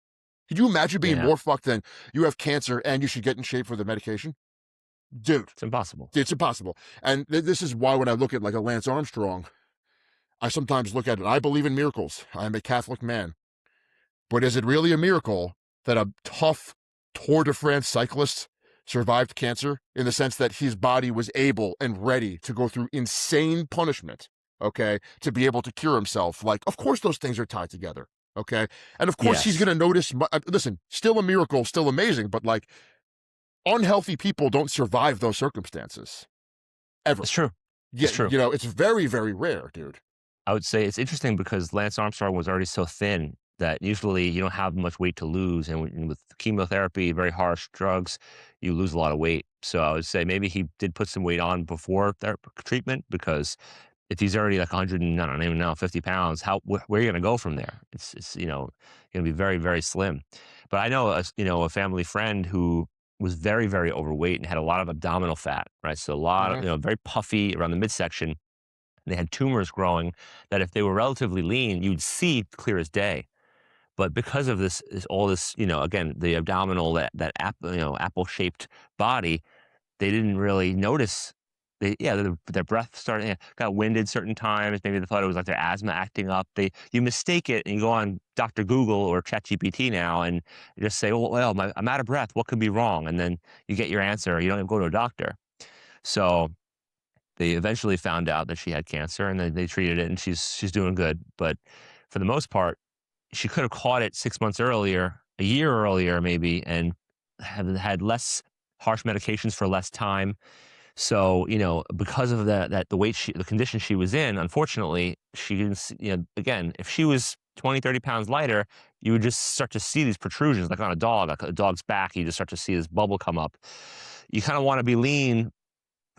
Could you imagine being Yeah, more fucked than you have cancer and you should get in shape for the medication? Dude, it's impossible. it's impossible. And this is why when I look at like a Lance Armstrong, I sometimes look at it. I believe in miracles. I am a Catholic man. But is it really a miracle that a tough Tour de France cyclist survived cancer in the sense that his body was able and ready to go through insane punishment, okay, to be able to cure himself. Like, of course, those things are tied together, okay? And of course, he's Yes, going to notice. Listen, still a miracle, still amazing, but like, unhealthy people don't survive those circumstances ever. it's true. Yeah, It's true. it's very, very rare, dude. I would say it's interesting because Lance Armstrong was already so thin that usually you don't have much weight to lose, and with chemotherapy, very harsh drugs, you lose a lot of weight. So I would say maybe he did put some weight on before treatment because if he's already like 100 and I don't even know 50 pounds, where are you going to go from there? It's going to be very very slim. But I know a family friend who was very very overweight and had a lot of abdominal fat, right? So a lot of Mhm. very puffy around the midsection. They had tumors growing that if they were relatively lean, you'd see clear as day. But because of all this, again, the abdominal, apple shaped body, they didn't really notice. Their breath started, got winded certain times. Maybe they thought it was like their asthma acting up. You mistake it and you go on Dr. Google or ChatGPT now and you just say, well, I'm out of breath. What could be wrong? And then you get your answer. You don't even go to a doctor. So they eventually found out that she had cancer, and then they treated it, and she's doing good. But for the most part, she could have caught it 6 months earlier, a year earlier, maybe, and have had less harsh medications for less time. So, because of the condition she was in, unfortunately, she didn't, again, if she was 20, 30 pounds lighter, you would just start to see these protrusions, like on a dog, like a dog's back. You just start to see this bubble come up. You kind of want to be lean.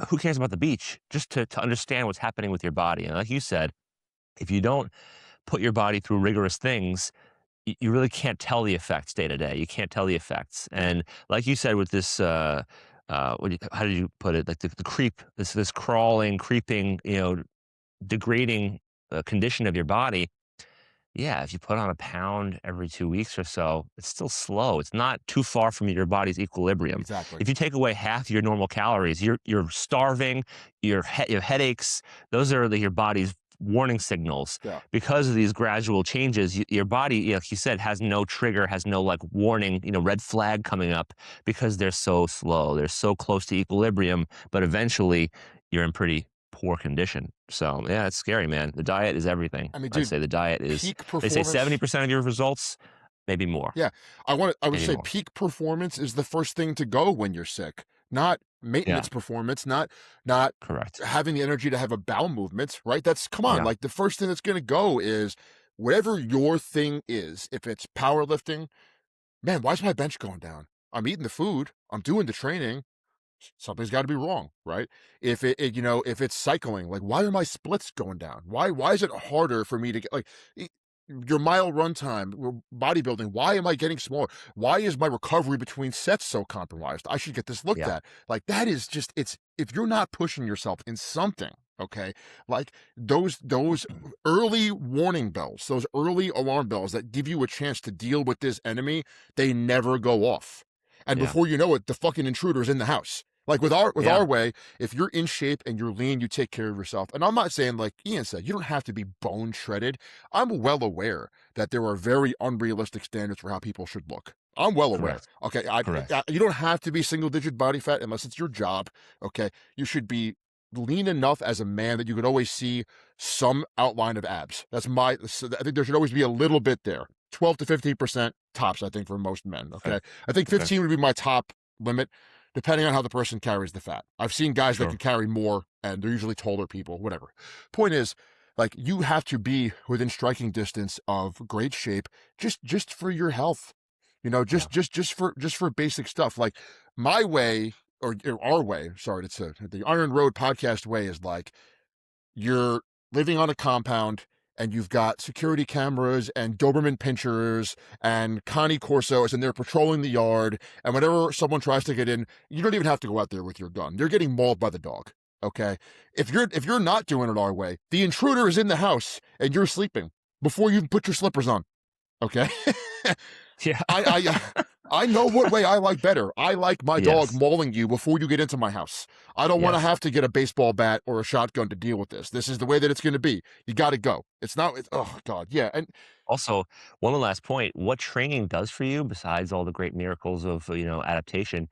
Who cares about the beach? Just to understand what's happening with your body. And like you said, if you don't put your body through rigorous things, you really can't tell the effects day to day. You can't tell the effects. And like you said, with this, how did you put it? Like the creep, this crawling, creeping, degrading condition of your body. Yeah, if you put on a pound every 2 weeks or so, it's still slow. It's not too far from your body's equilibrium. Exactly. If you take away half your normal calories, you're starving, you have headaches. Those are your body's warning signals. Yeah. Because of these gradual changes, your body, like you said, has no trigger, has no like warning, red flag coming up because they're so slow. They're so close to equilibrium, but eventually you're in pretty poor condition. So yeah, it's scary, man. The diet is everything. I mean, I'd dude, say the diet is, peak they say performance. 70% of your results, maybe more, Yeah, I would maybe say more. peak performance is the first thing to go when you're sick, not Yeah, maintenance performance, not correct. having the energy to have a bowel movement, right? That's come on, Yeah, like the first thing that's going to go is whatever your thing is. If it's powerlifting, man, why is my bench going down? I'm eating the food, I'm doing the training. Something's got to be wrong, right? If it's cycling, like why are my splits going down? Why is it harder for me to get like your mile run time, bodybuilding? Why am I getting smaller? Why is my recovery between sets so compromised? I should get this looked yeah, at. Like that is just it's if you're not pushing yourself in something, okay, like those early warning bells, those early alarm bells that give you a chance to deal with this enemy, they never go off. And yeah, before you know it, the fucking intruder's in the house. Like with yeah, our way, if you're in shape and you're lean, you take care of yourself. And I'm not saying, like Ian said, you don't have to be bone shredded. I'm well aware that there are very unrealistic standards for how people should look. I'm well aware. correct, Okay, correct. you don't have to be single digit body fat unless it's your job. Okay, you should be lean enough as a man that you could always see some outline of abs. So I think there should always be a little bit there. 12 to 15% tops, I think, for most men. Okay, Okay, I think okay, 15 would be my top limit, depending on how the person carries the fat. I've seen guys that sure. can carry more, and they're usually taller people, whatever. Point is, like, you have to be within striking distance of great shape just for your health. Yeah, Just for basic stuff. Like my way or our way, sorry, it's the Iron Road podcast way is like you're living on a compound and you've got security cameras and Doberman pinchers and Connie Corsos and they're patrolling the yard. And whenever someone tries to get in, you don't even have to go out there with your gun. You're getting mauled by the dog. Okay. If you're not doing it our way, the intruder is in the house and you're sleeping before you even put your slippers on. Okay. yeah, I I know what way I like better. I like my dog Yes. mauling you before you get into my house. I don't want to Yes. have to get a baseball bat or a shotgun to deal with this. This is the way that it's going to be. You got to go. It's not. Oh God, yeah. And Also, one last point, what training does for you, besides all the great miracles of, adaptation,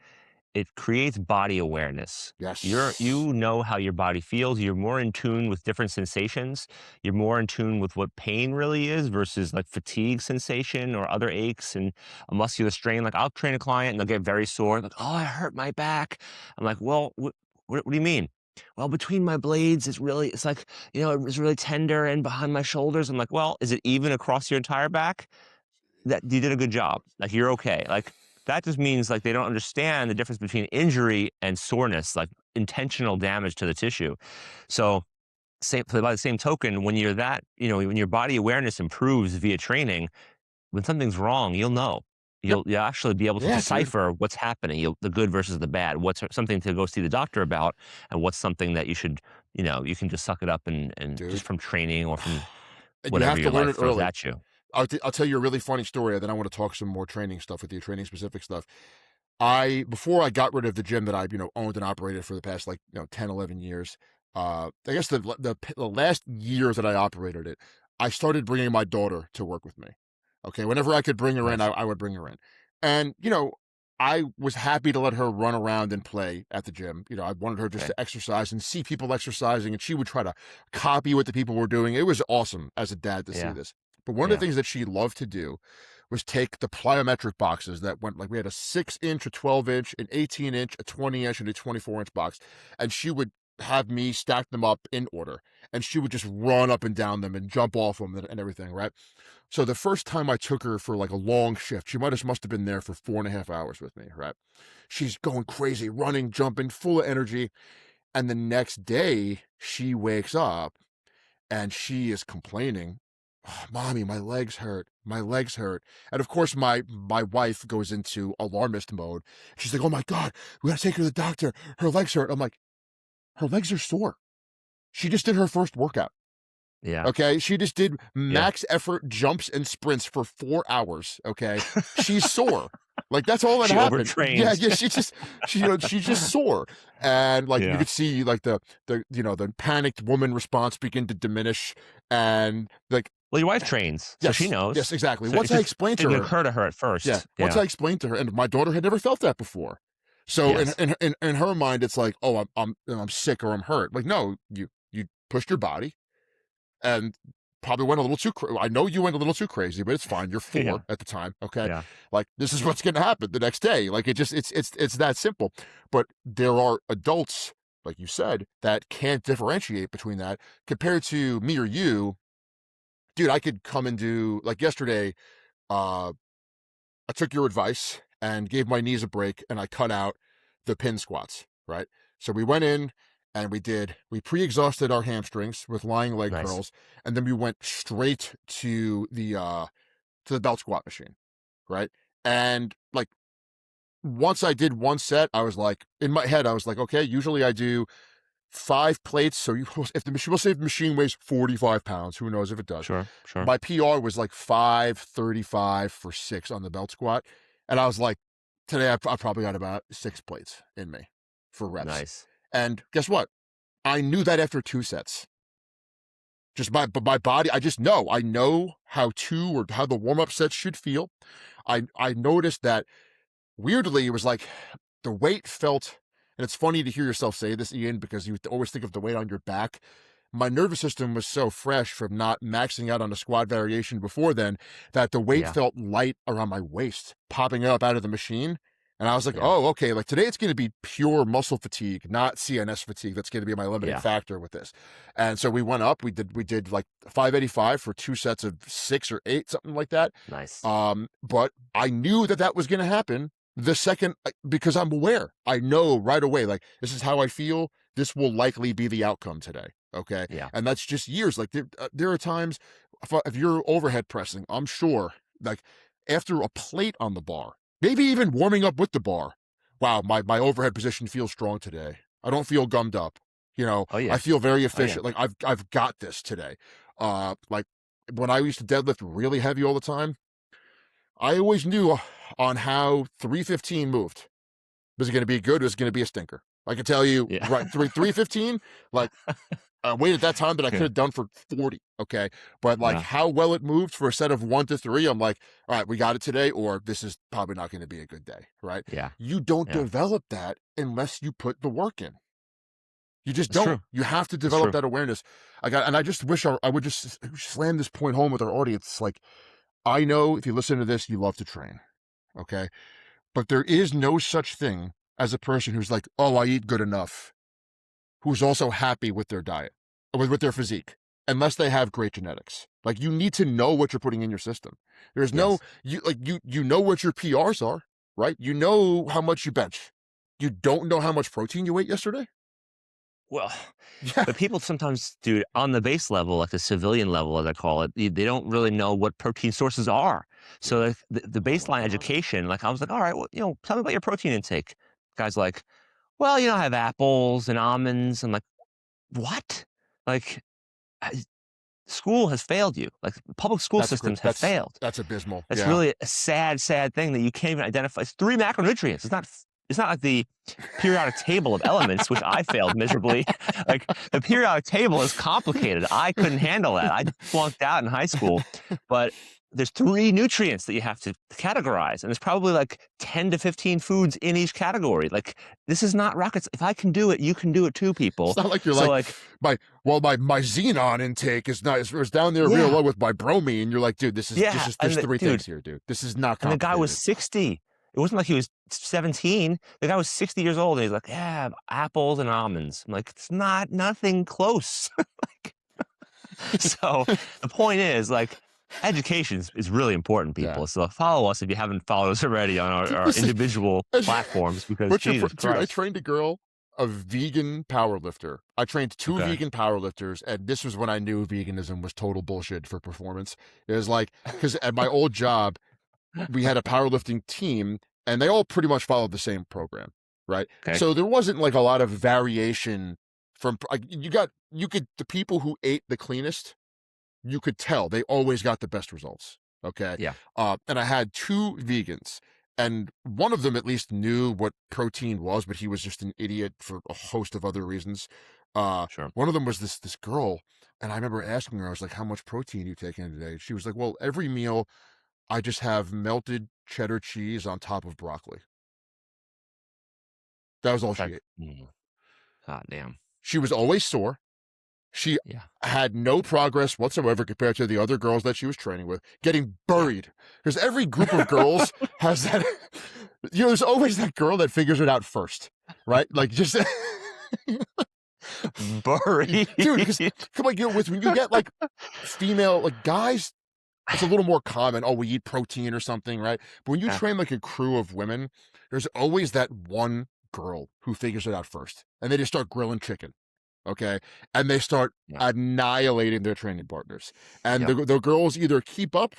it creates body awareness. yes, You know how your body feels. You're more in tune with different sensations. You're more in tune with what pain really is versus like fatigue sensation or other aches and a muscular strain. Like I'll train a client and they'll get very sore. Like, oh, I hurt my back. I'm like, well, what do you mean? Well, between my blades, it's like, it's really tender and behind my shoulders. I'm like, well, is it even across your entire back? That you did a good job. Like, you're okay. Like, that just means, like, they don't understand the difference between injury and soreness, like intentional damage to the tissue. So, by the same token, when when your body awareness improves via training, when something's wrong, you'll know. yep, You'll actually be able to yeah, dude, decipher what's happening, the good versus the bad, what's something to go see the doctor about, and what's something that you can just suck it up and just dude. from training or from And you whatever have to your learn life it throws early. at you. I'll tell you a really funny story, and then I want to talk some more training stuff with you, training specific stuff. Before I got rid of the gym that I, owned and operated for the past, like, 10, 11 years, I guess the last year that I operated it, I started bringing my daughter to work with me. Okay. Whenever I could bring her in, Nice. I would bring her in. And, I was happy to let her run around and play at the gym. I wanted her just Okay. to exercise and see people exercising, and she would try to copy what the people were doing. It was awesome as a dad to see Yeah. this. But one of Yeah. the things that she loved to do was take the plyometric boxes that went, like, we had a 6-inch, a 12-inch, an 18-inch, a 20-inch, and a 24-inch box. And she would have me stack them up in order. And she would just run up and down them and jump off them and everything, right? So the first time I took her for like a long shift, she must have been there for 4.5 hours with me, right? She's going crazy, running, jumping, full of energy. And the next day, she wakes up and she is complaining, "Oh, Mommy, my legs hurt. My legs hurt." And of course, my wife goes into alarmist mode. She's like, "Oh my God, we gotta take her to the doctor. Her legs hurt." I'm like, "Her legs are sore. She just did her first workout. Yeah. Okay. She just did Yeah. max effort jumps and sprints for 4 hours. Okay. She's sore. Like, that's all that She happened. Yeah, overtrains. yeah. She's just sore. And like you Yeah. could see like the panicked woman response begin to diminish. And like, Well, your wife trains, so she yes, knows. yes, exactly. So Once it I just explained to didn't her, occur to her at yeah, first. once Yeah. I explained to her, and my daughter had never felt that before. So in Yes. in in her mind, it's like, oh, I'm sick or I'm hurt. Like, no, you pushed your body and probably went a little too. I know you went a little too crazy, but it's fine. You're Yeah. 4 at the time, okay? Yeah. Like, this is what's going to happen the next day. Like, it's that simple. But there are adults, like you said, that can't differentiate between that compared to me or you, dude. I could come and do, like, yesterday. Uh, I took your advice and gave my knees a break, and I cut out the pin squats, right? So we went in and we pre-exhausted our hamstrings with lying leg Nice. curls, and then we went straight to the belt squat machine, right? And like, once I did one set, I was like, in my head, I was like, okay, usually I do 5 plates. So if the machine, we'll say if the machine weighs 45 pounds, who knows if it does. Sure. Sure. My PR was like 5:35 for 6 on the belt squat. And I was like, today I probably got about 6 plates in me for reps. Nice. And guess what? I knew that after 2 sets. But my body, I know how the warm up sets should feel. I noticed that, weirdly, it was like the weight felt, and it's funny to hear yourself say this, Ian, because you always think of the weight on your back. My nervous system was so fresh from not maxing out on a squat variation before then that the weight Yeah. felt light around my waist, popping up out of the machine. And I was like, Yeah. oh, okay. Like, today it's going to be pure muscle fatigue, not CNS fatigue. That's going to be my limiting Yeah. factor with this. And so we went up. We did like 585 for 2 sets of 6 or 8, something like that. Nice. But I knew that that was going to happen the second, because I'm aware. I know right away, like, this is how I feel. This will likely be the outcome today. Okay. Yeah. And that's just years. Like, there are times, if you're overhead pressing, I'm sure, like, after a plate on the bar, maybe even warming up with the bar, wow, my overhead position feels strong today. I don't feel gummed up. Oh I yeah. feel very Oh yeah. efficient. Like, I've got this today. Like, when I used to deadlift really heavy all the time, I always knew, on how 315 moved. Was it going to be good? Or was it going to be a stinker? I can tell you Yeah. right, 315, like I waited that time that I could Yeah. have done for 40. Okay. But like Yeah. how well it moved for a set of 1 to 3, I'm like, all right, we got it today, or this is probably not going to be a good day. Right. Yeah. You don't Yeah. develop that unless you put the work in. You just It's don't. true. You have to It's develop true. that awareness. And I just wish I would just slam this point home with our audience. Like, I know if you listen to this, you love to train. Okay. But there is no such thing as a person who's like, oh, I eat good enough, who's also happy with their diet, with their physique, unless they have great genetics. Like, you need to know what you're putting in your system. There's no, Yes. you know what your PRs are, right? You know how much you bench. You don't know how much protein you ate yesterday? Well, Yeah. but people sometimes, dude, on the base level, like the civilian level, as I call it, they don't really know what protein sources are. So like, the Oh my baseline God. education, like I was like, all right, well, tell me about your protein intake. Guy's like, well, I have apples and almonds. I'm like, what? Like, I- school has failed you. Like, public school That's great. systems have failed. That's abysmal. That's Yeah. really a sad, sad thing that you can't even identify. It's 3 macronutrients. It's not like the periodic table of elements, which I failed miserably. Like, the periodic table is complicated. I couldn't handle that. I flunked out in high school. But there's 3 nutrients that you have to categorize, and there's probably like 10 to 15 foods in each category. Like, this is not rockets. If I can do it, you can do it too, It's people. not like you're So, like, like, my xenon intake is not is down there real yeah, low with my bromine. You're like, dude, yeah. there's And three dude, things here, dude. This is not and the guy was complicated. 60. It wasn't like he was 17. The guy was 60 years old, and he's like, "Yeah, apples and almonds." I'm like, "It's nothing close." So the point is, like, education is really important, Yeah. people. So follow us if you haven't followed us already on our Listen, individual platforms, because Jesus dude, I Christ. trained a girl, a vegan powerlifter. I trained 2 Okay. vegan powerlifters, and this was when I knew veganism was total bullshit for performance. It was like, because at my old job, we had a powerlifting team, and they all pretty much followed the same program, right? Okay. So there wasn't like a lot of variation from like the people who ate the cleanest, you could tell they always got the best results. Okay. Yeah. And I had 2 vegans, and one of them at least knew what protein was, but he was just an idiot for a host of other reasons. Sure. One of them was this girl, and I remember asking her, I was like, how much protein you taking today? She was like, well, every meal I just have melted cheddar cheese on top of broccoli. That was all she That. ate. Hot damn. She was always sore. She Yeah. had no progress whatsoever compared to the other girls that she was training with, getting Yeah. buried. Because every group of girls has that, there's always that girl that figures it out first, right? Like, just, Buried. dude, because come on, when you get like female, like guys, it's a little more common. Oh, we eat protein or something, right? But when you Yeah. train like a crew of women, there's always that one girl who figures it out first, and they just start grilling chicken. Okay. And they start Yeah. annihilating their training partners. And Yep. the girls either keep up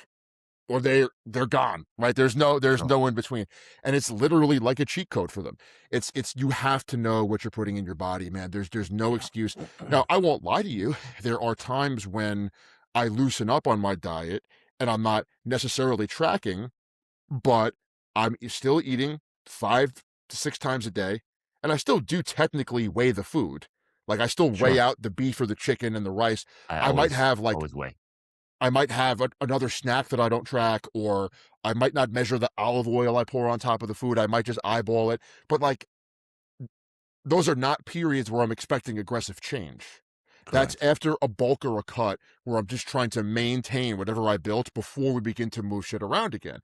or they're gone, right? There's Oh, no in between. And it's literally like a cheat code for them. It's you have to know what you're putting in your body, man. There's no excuse. Now, I won't lie to you. There are times when I loosen up on my diet and I'm not necessarily tracking, but I'm still eating 5 to 6 times a day, and I still do technically weigh the food. Like, I still weigh sure. out the beef or the chicken and the rice. I I might have like always wait. I might have another snack that I don't track, or I might not measure the olive oil I pour on top of the food. I might just eyeball it. But like, those are not periods where I'm expecting aggressive change. That's Correct. after a bulk or a cut where I'm just trying to maintain whatever I built before we begin to move shit around again.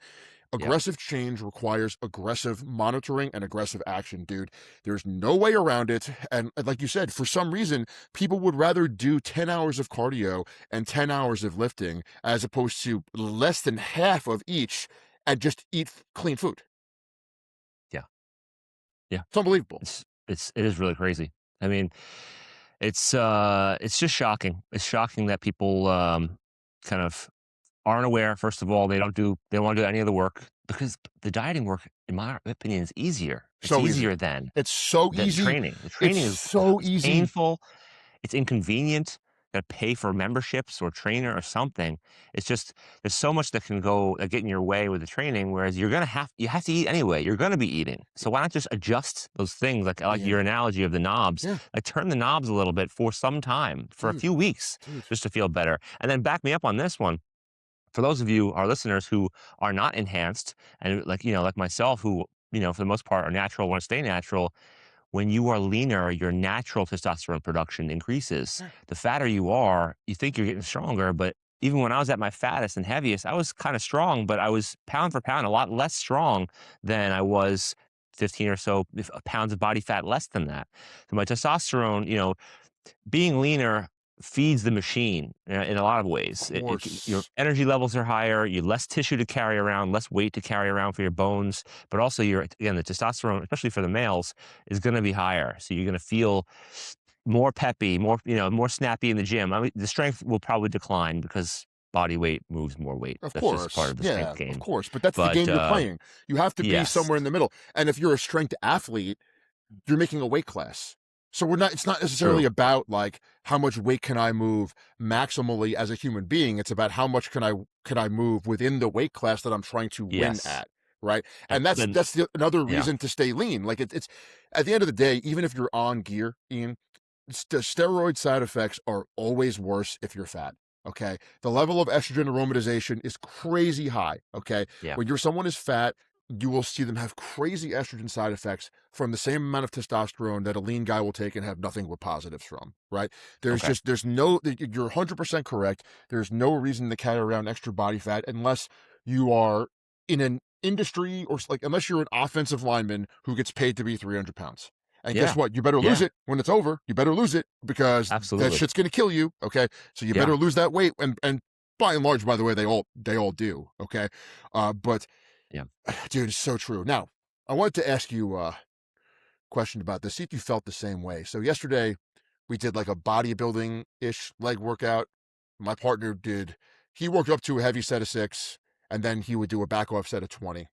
Yeah. Aggressive change requires aggressive monitoring and aggressive action, dude. There's no way around it. And like you said, for some reason, people would rather do 10 hours of cardio and 10 hours of lifting as opposed to less than half of each and just eat clean food. Yeah. Yeah. It's unbelievable. It is really crazy. I mean, it's just shocking. It's shocking that people kind of aren't aware. First of all, they don't want to do any of the work, because the dieting work, in my opinion, is easier. It's So easy. easier than It's so easy. training. The It's training is so it's easy. painful. It's inconvenient. gotta pay for memberships or trainer or something. It's just there's so much that can go get in your way with the training, whereas you have to eat anyway. You're gonna be eating. So why not just adjust those things? Like Yeah. your analogy of the knobs. Yeah. Like turn the knobs a little bit for some time, for a Dude. few weeks, Dude. just to feel better. And then back me up on this one. For those of you, our listeners, who are not enhanced and like myself, who, for the most part are natural, want to stay natural, when you are leaner, your natural testosterone production increases. Yeah. The fatter you are, you think you're getting stronger, but even when I was at my fattest and heaviest, I was kind of strong, but I was pound for pound a lot less strong than I was 15 or so pounds of body fat less than that. So my testosterone, being leaner feeds the machine in a lot of ways. Your Course. energy levels are higher, you less tissue to carry around, less weight to carry around for your bones, but also the testosterone, especially for the males, is going to be higher. So you're going to feel more peppy, more snappy in the gym. I mean, the strength will probably decline because body weight moves more weight. Of That's just part course. of the strength Yeah, of game. course. But that's the But game you're playing. You have to be yes, somewhere in the middle. And if you're a strength athlete, you're making a weight class. So it's not necessarily true. about like how much weight can I move maximally as a human being. It's about how much can I move within the weight class that I'm trying to win Yes. at. Right. And And that's then, another yeah. reason to stay lean. Like it's at the end of the day, even if you're on gear, Ian, the steroid side effects are always worse if you're fat. Okay. The level of estrogen aromatization is crazy high. Okay. Yeah. When someone is fat, you will see them have crazy estrogen side effects from the same amount of testosterone that a lean guy will take and have nothing but positives from, right? Okay. You're 100% correct. There's no reason to carry around extra body fat unless you are in an industry or like, unless you're an offensive lineman who gets paid to be 300 pounds. And guess Yeah. what? You better lose Yeah. it when it's over. You better lose it because that Absolutely. shit's going to kill you. Okay. So you Yeah. better lose that weight. And by and large, by the way, they all do. Okay. But Yeah. dude, it's so true. Now, I wanted to ask you a question about this, see if you felt the same way. So yesterday we did like a bodybuilding-ish leg workout. My partner he worked up to a heavy set of 6, and then he would do a back off set of 20.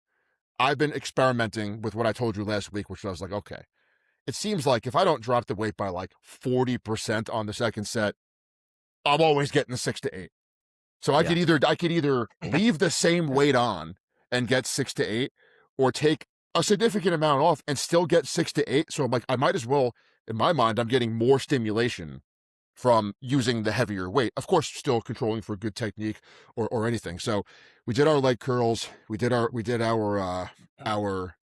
I've been experimenting with what I told you last week, which I was like, okay, it seems like if I don't drop the weight by like 40% on the second set, I'm always getting the 6 to 8. So I Yeah. could either leave the same weight on and get 6 to 8, or take a significant amount off and still get 6 to 8. So I'm like, I might as well, in my mind, I'm getting more stimulation from using the heavier weight. Of course, still controlling for good technique or anything. So we did our leg curls, we did our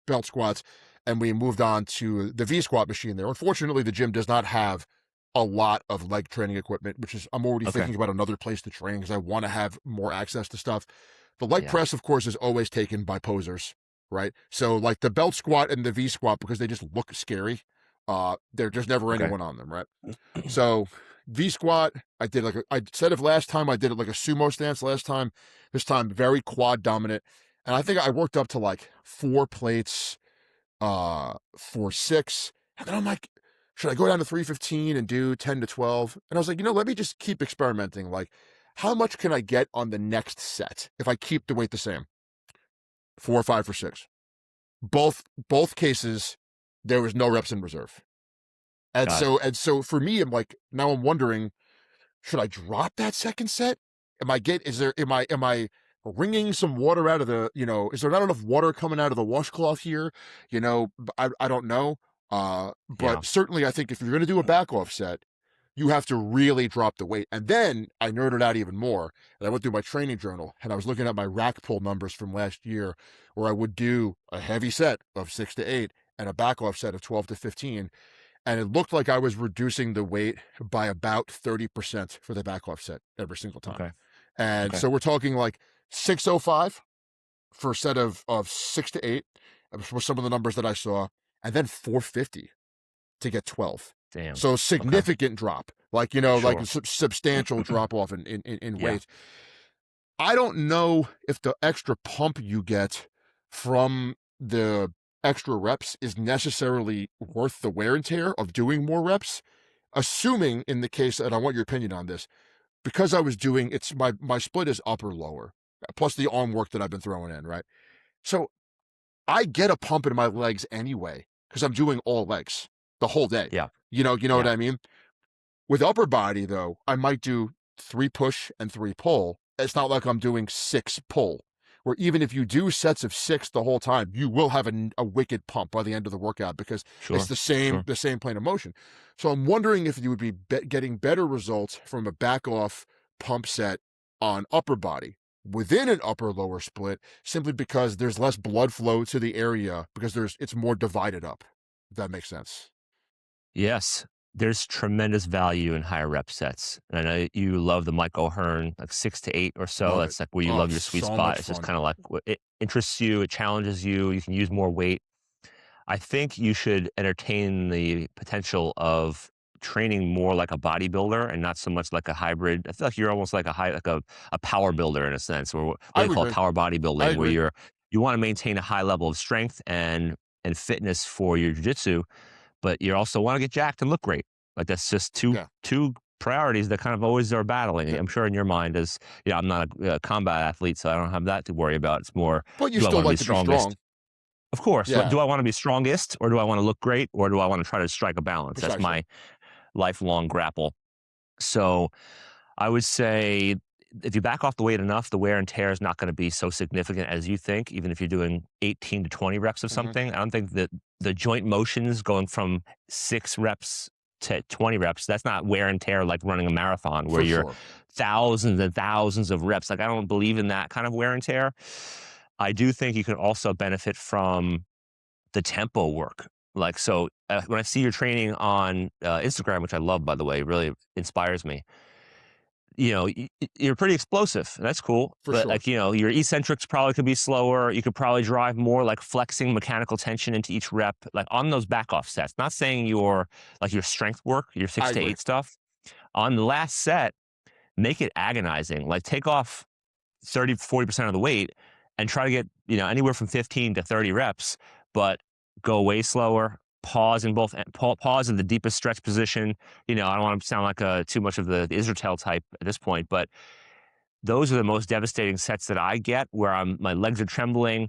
belt squats, and we moved on to the V squat machine there. Unfortunately, the gym does not have a lot of leg training equipment, which is I'm already Okay. thinking about another place to train because I want to have more access to stuff. The leg Yeah. press, of course, is always taken by posers, right? So like the belt squat and the V squat, because they just look scary, there's never Okay. anyone on them, right? So V squat, I said if last time I did it like a sumo stance last time, this time very quad dominant. And I think I worked up to like 4 plates for 6. And then I'm like, should I go down to 315 and do 10 to 12? And I was like, let me just keep experimenting. Like, how much can I get on the next set if I keep the weight the same? 4 or 5 for 6. Both cases, there was no reps in reserve. And Got it. so for me, now I'm wondering, should I drop that second set? Am I wringing some water out of is there not enough water coming out of the washcloth here? I don't know. Yeah. But certainly I think if you're going to do a back off set, you have to really drop the weight. And then I nerded out even more. And I went through my training journal and I was looking at my rack pull numbers from last year, where I would do a heavy set of 6 to 8 and a back off set of 12 to 15. And it looked like I was reducing the weight by about 30% for the back off set every single time. Okay. And Okay. so we're talking like 605 for a set of 6 to 8 was some of the numbers that I saw, and then 450 to get 12. Damn. So Okay. significant drop, like, like a Sure. substantial drop off in Yeah. weight. I don't know if the extra pump you get from the extra reps is necessarily worth the wear and tear of doing more reps. Assuming in the case, and I want your opinion on this, because I was doing my split is upper lower, plus the arm work that I've been throwing in, right? So I get a pump in my legs anyway, because I'm doing all legs the whole day. Yeah. You know what Yeah. I mean? With upper body, though, I might do 3 push and 3 pull. It's not like I'm doing 6 pull, where even if you do sets of 6 the whole time, you will have a wicked pump by the end of the workout because it's Sure, sure. the same plane of motion. So I'm wondering if you would be getting better results from a back off pump set on upper body within an upper lower split, simply because there's less blood flow to the area because it's more divided up. If that makes sense. Yes, there's tremendous value in higher rep sets. And I know you love the Mike O'Hearn, like 6 to 8 or so. Love it. That's like where you Oh, love it's your sweet so spot. much It's just fun. kinda like what it interests you, it challenges you, you can use more weight. I think you should entertain the potential of training more like a bodybuilder and not so much like a hybrid. I feel like you're almost like a power builder in a sense, or what I they would call agree. power I bodybuilding, where agree. you wanna maintain a high level of strength and fitness for your jiu-jitsu, but you also wanna get jacked and look great. Like, that's just Yeah. two priorities that kind of always are battling. Yeah. I'm sure in your mind is, I'm not a combat athlete, so I don't have that to worry about. It's more, But you do I still wanna be like to be strongest? strong. Of course. But Yeah, do I wanna be strongest, or do I wanna look great, or do I wanna try to strike a balance? That's precisely. my lifelong grapple. So, I would say if you back off the weight enough, the wear and tear is not gonna be so significant as you think, even if you're doing 18 to 20 reps of Mhm. something. I don't think that the joint motions going from 6 reps to 20 reps, that's not wear and tear like running a marathon where For you're sure. thousands and thousands of reps. Like, I don't believe in that kind of wear and tear. I do think you can also benefit from the tempo work. Like, so, when I see your training on, Instagram, which I love, by the way, really inspires me, you're pretty explosive, and that's cool, For but, sure. like, your eccentrics probably could be slower, you could probably drive more, like, flexing mechanical tension into each rep, like, on those back off sets. Not saying your strength work, your I 6 to agree. 8 stuff, on the last set, make it agonizing, like, take off 30 40% of the weight and try to get, anywhere from 15 to 30 reps, but go way slower, pause in both pause in the deepest stretch position. I don't want to sound like too much of the Israel type at this point, but those are the most devastating sets that I get where my legs are trembling,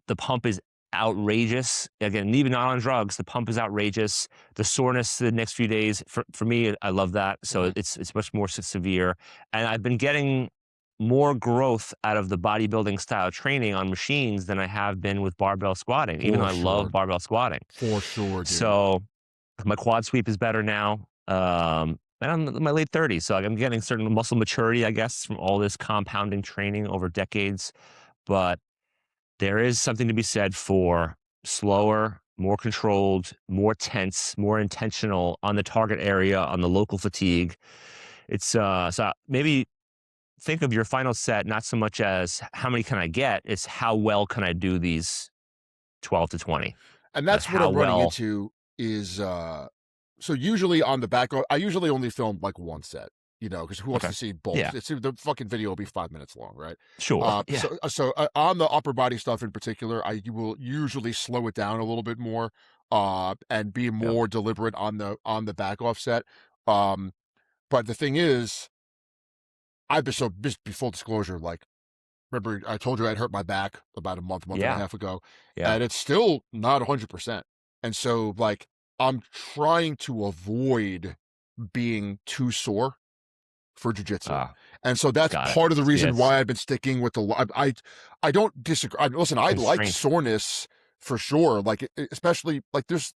the pump is outrageous. Again, even not on drugs, the pump is outrageous. The soreness the next few days, for me, I love that. So Mhm. it's much more severe. And I've been getting more growth out of the bodybuilding style training on machines than I have been with barbell squatting, even though For I love sure. barbell squatting. For sure, dude. So my quad sweep is better now. And I'm in my late 30s, so like, I'm getting certain muscle maturity, I guess, from all this compounding training over decades. But there is something to be said for slower, more controlled, more tense, more intentional on the target area, on the local fatigue. So maybe think of your final set not so much as how many can I get, it's how well can I do these 12 to 20? And Like, that's what how I'm running well. into is, so usually on the back I usually only film, like, 1 set, because who wants Okay. to see both? Yeah. The fucking video will be 5 minutes long, right? Sure. Yeah. On the upper body stuff in particular, I will usually slow it down a little bit more, and be Yeah. more deliberate on the back off set. Um, but the thing is, I've been so just be full disclosure, like, remember I told you I'd hurt my back about a month and a Yeah. half ago, Yeah. and it's still not 100%. And so, like, I'm trying to avoid being too sore for jujitsu. Ah, And so that's got it. part of the reason Yes. why I've been sticking with I don't disagree. Listen, I like Constraint. soreness for sure. Like, especially like there's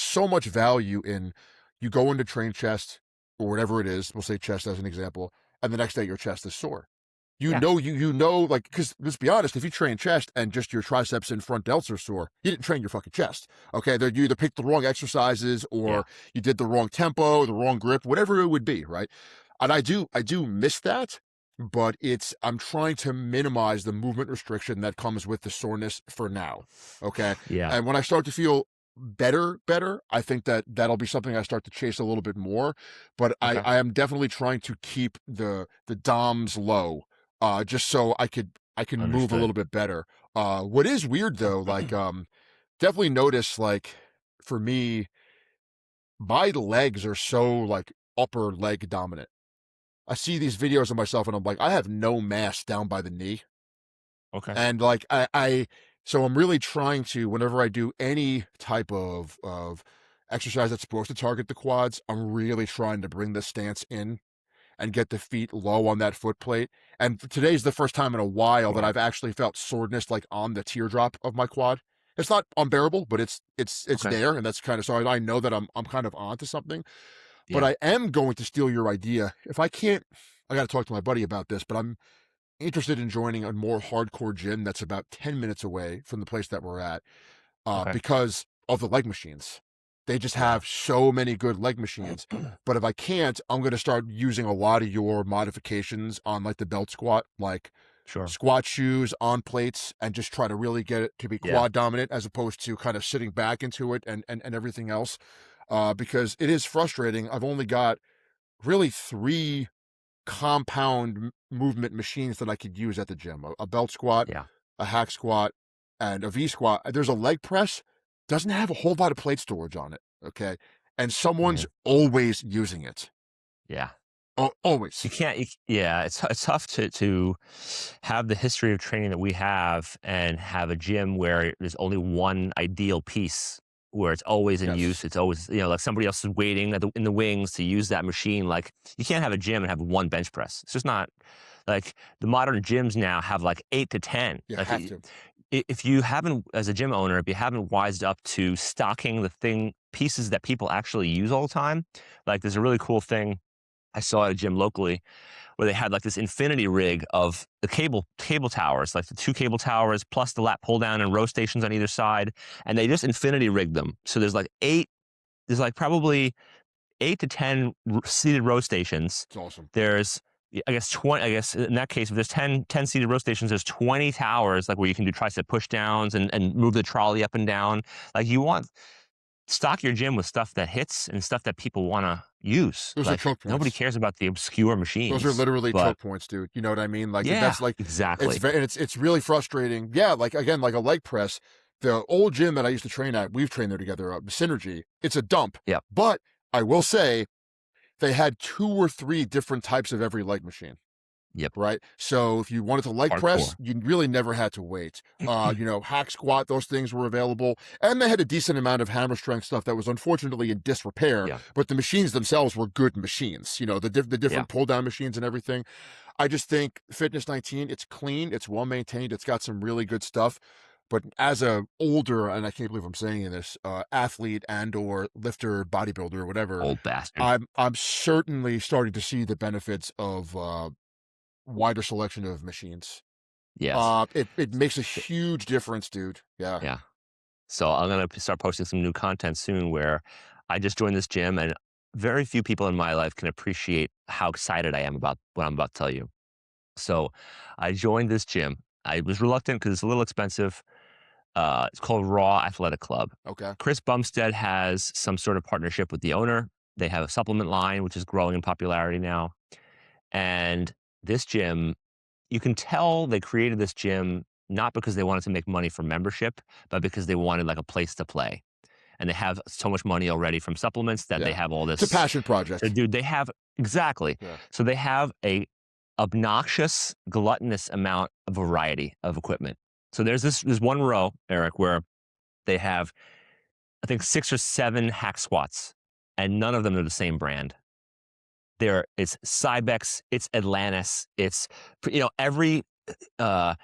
so much value in you go into train chest or whatever it is. We'll say chest as an example, and the next day your chest is sore. Yeah. Like, because let's be honest, if you train chest and just your triceps and front delts are sore, you didn't train your fucking chest. Okay, you either picked the wrong exercises Yeah. or you did the wrong tempo, the wrong grip, whatever it would be, right? And I do miss that, but I'm trying to minimize the movement restriction that comes with the soreness for now. Okay. Yeah. And when I start to feel better, I think that'll be something I start to chase a little bit more. But Okay. I am definitely trying to keep the DOMs low, just so I can move a Understood. little bit better. What is weird though, like, definitely notice, like, for me, my legs are so, like, upper leg dominant. I see these videos of myself and I'm like, I have no mass down by the knee. Okay. And, like, so I'm really trying to, whenever I do any type of exercise that's supposed to target the quads, I'm really trying to bring the stance in and get the feet low on that foot plate. And today's the first time in a while that Sure. I've actually felt soreness like on the teardrop of my quad. It's not unbearable, but it's Okay. there, and that's kind of, so I know that I'm kind of onto something. But Yeah. I am going to steal your idea. If I can't, I got to talk to my buddy about this. But I'm interested in joining a more hardcore gym that's about 10 minutes away from the place that we're at, Okay. because of the leg machines. They just Yeah. have so many good leg machines. But if I can't, I'm going to start using a lot of your modifications on like the belt squat, like Sure. squat shoes on plates, and just try to really get it to be Yeah. quad dominant as opposed to kind of sitting back into it and everything else. Because it is frustrating. I've only got really three compound movement machines that I could use at the gym: a belt squat, Yeah. a hack squat, and a V squat. There's a leg press, doesn't have a whole lot of plate storage on it. Okay. And someone's Mhm. always using it. Yeah. You Always. can't. Yeah, it's tough to have the history of training that we have and have a gym where there's only one ideal piece where it's always in Yes. use. It's always like somebody else is waiting in the wings to use that machine. Like you can't have a gym and have one bench press. It's just not like the modern gyms now have like 8 to 10. You Like have to. if you haven't, as a gym owner, if you haven't wised up to stocking the thing pieces that people actually use all the time, like there's a really cool thing I saw at a gym locally where they had like this infinity rig of the cable towers, like the two cable towers plus the lat pull down and row stations on either side, and they just infinity rigged them. So there's like probably 8 to 10 seated row stations. It's awesome. There's I guess 20. I guess in that case, if there's 10 seated row stations, there's 20 towers like where you can do tricep push downs and move the trolley up and down. Like you want stock your gym with stuff that hits and stuff that people want to use. Those are Like choke nobody points. cares about the obscure Those are machines, literally but choke points, dude. You know what I mean? Like yeah, that's like, it's exactly. very, and it's really frustrating. Yeah, like again, like a leg press. The old gym that I used to train at, we've trained there together. Synergy. It's a dump, Yep. but I will say they had two or three different types of every leg machine. Yep. Right. So if you wanted to leg press, Hardcore. you really never had to wait. Hack squat, those things were available. And they had a decent amount of hammer strength stuff that was unfortunately in disrepair, Yeah. but the machines themselves were good machines, the Yeah. different pull down machines and everything. I just think Fitness 19, it's clean, it's well maintained, it's got some really good stuff. But as a older, and I can't believe I'm saying this, athlete and or lifter, bodybuilder, or whatever, Old bastard. I'm certainly starting to see the benefits of wider selection of machines. Yes. It makes a huge difference, dude. Yeah. Yeah. So I'm gonna start posting some new content soon where I just joined this gym and very few people in my life can appreciate how excited I am about what I'm about to tell you. So I joined this gym. I was reluctant because it's a little expensive. It's called Raw Athletic Club. Okay. Chris Bumstead has some sort of partnership with the owner. They have a supplement line, which is growing in popularity now. And this gym, you can tell they created this gym not because they wanted to make money from membership, but because they wanted like a place to play. And they have so much money already from supplements that they Yeah. have all It's a this. passion So, project. dude, they have exactly. Yeah. So they have a obnoxious, gluttonous amount of variety of equipment. So there's one row, Eric, where they have I think 6 or 7 hack squats, and none of them are the same brand. It's Cybex, it's Atlantis, it's uh,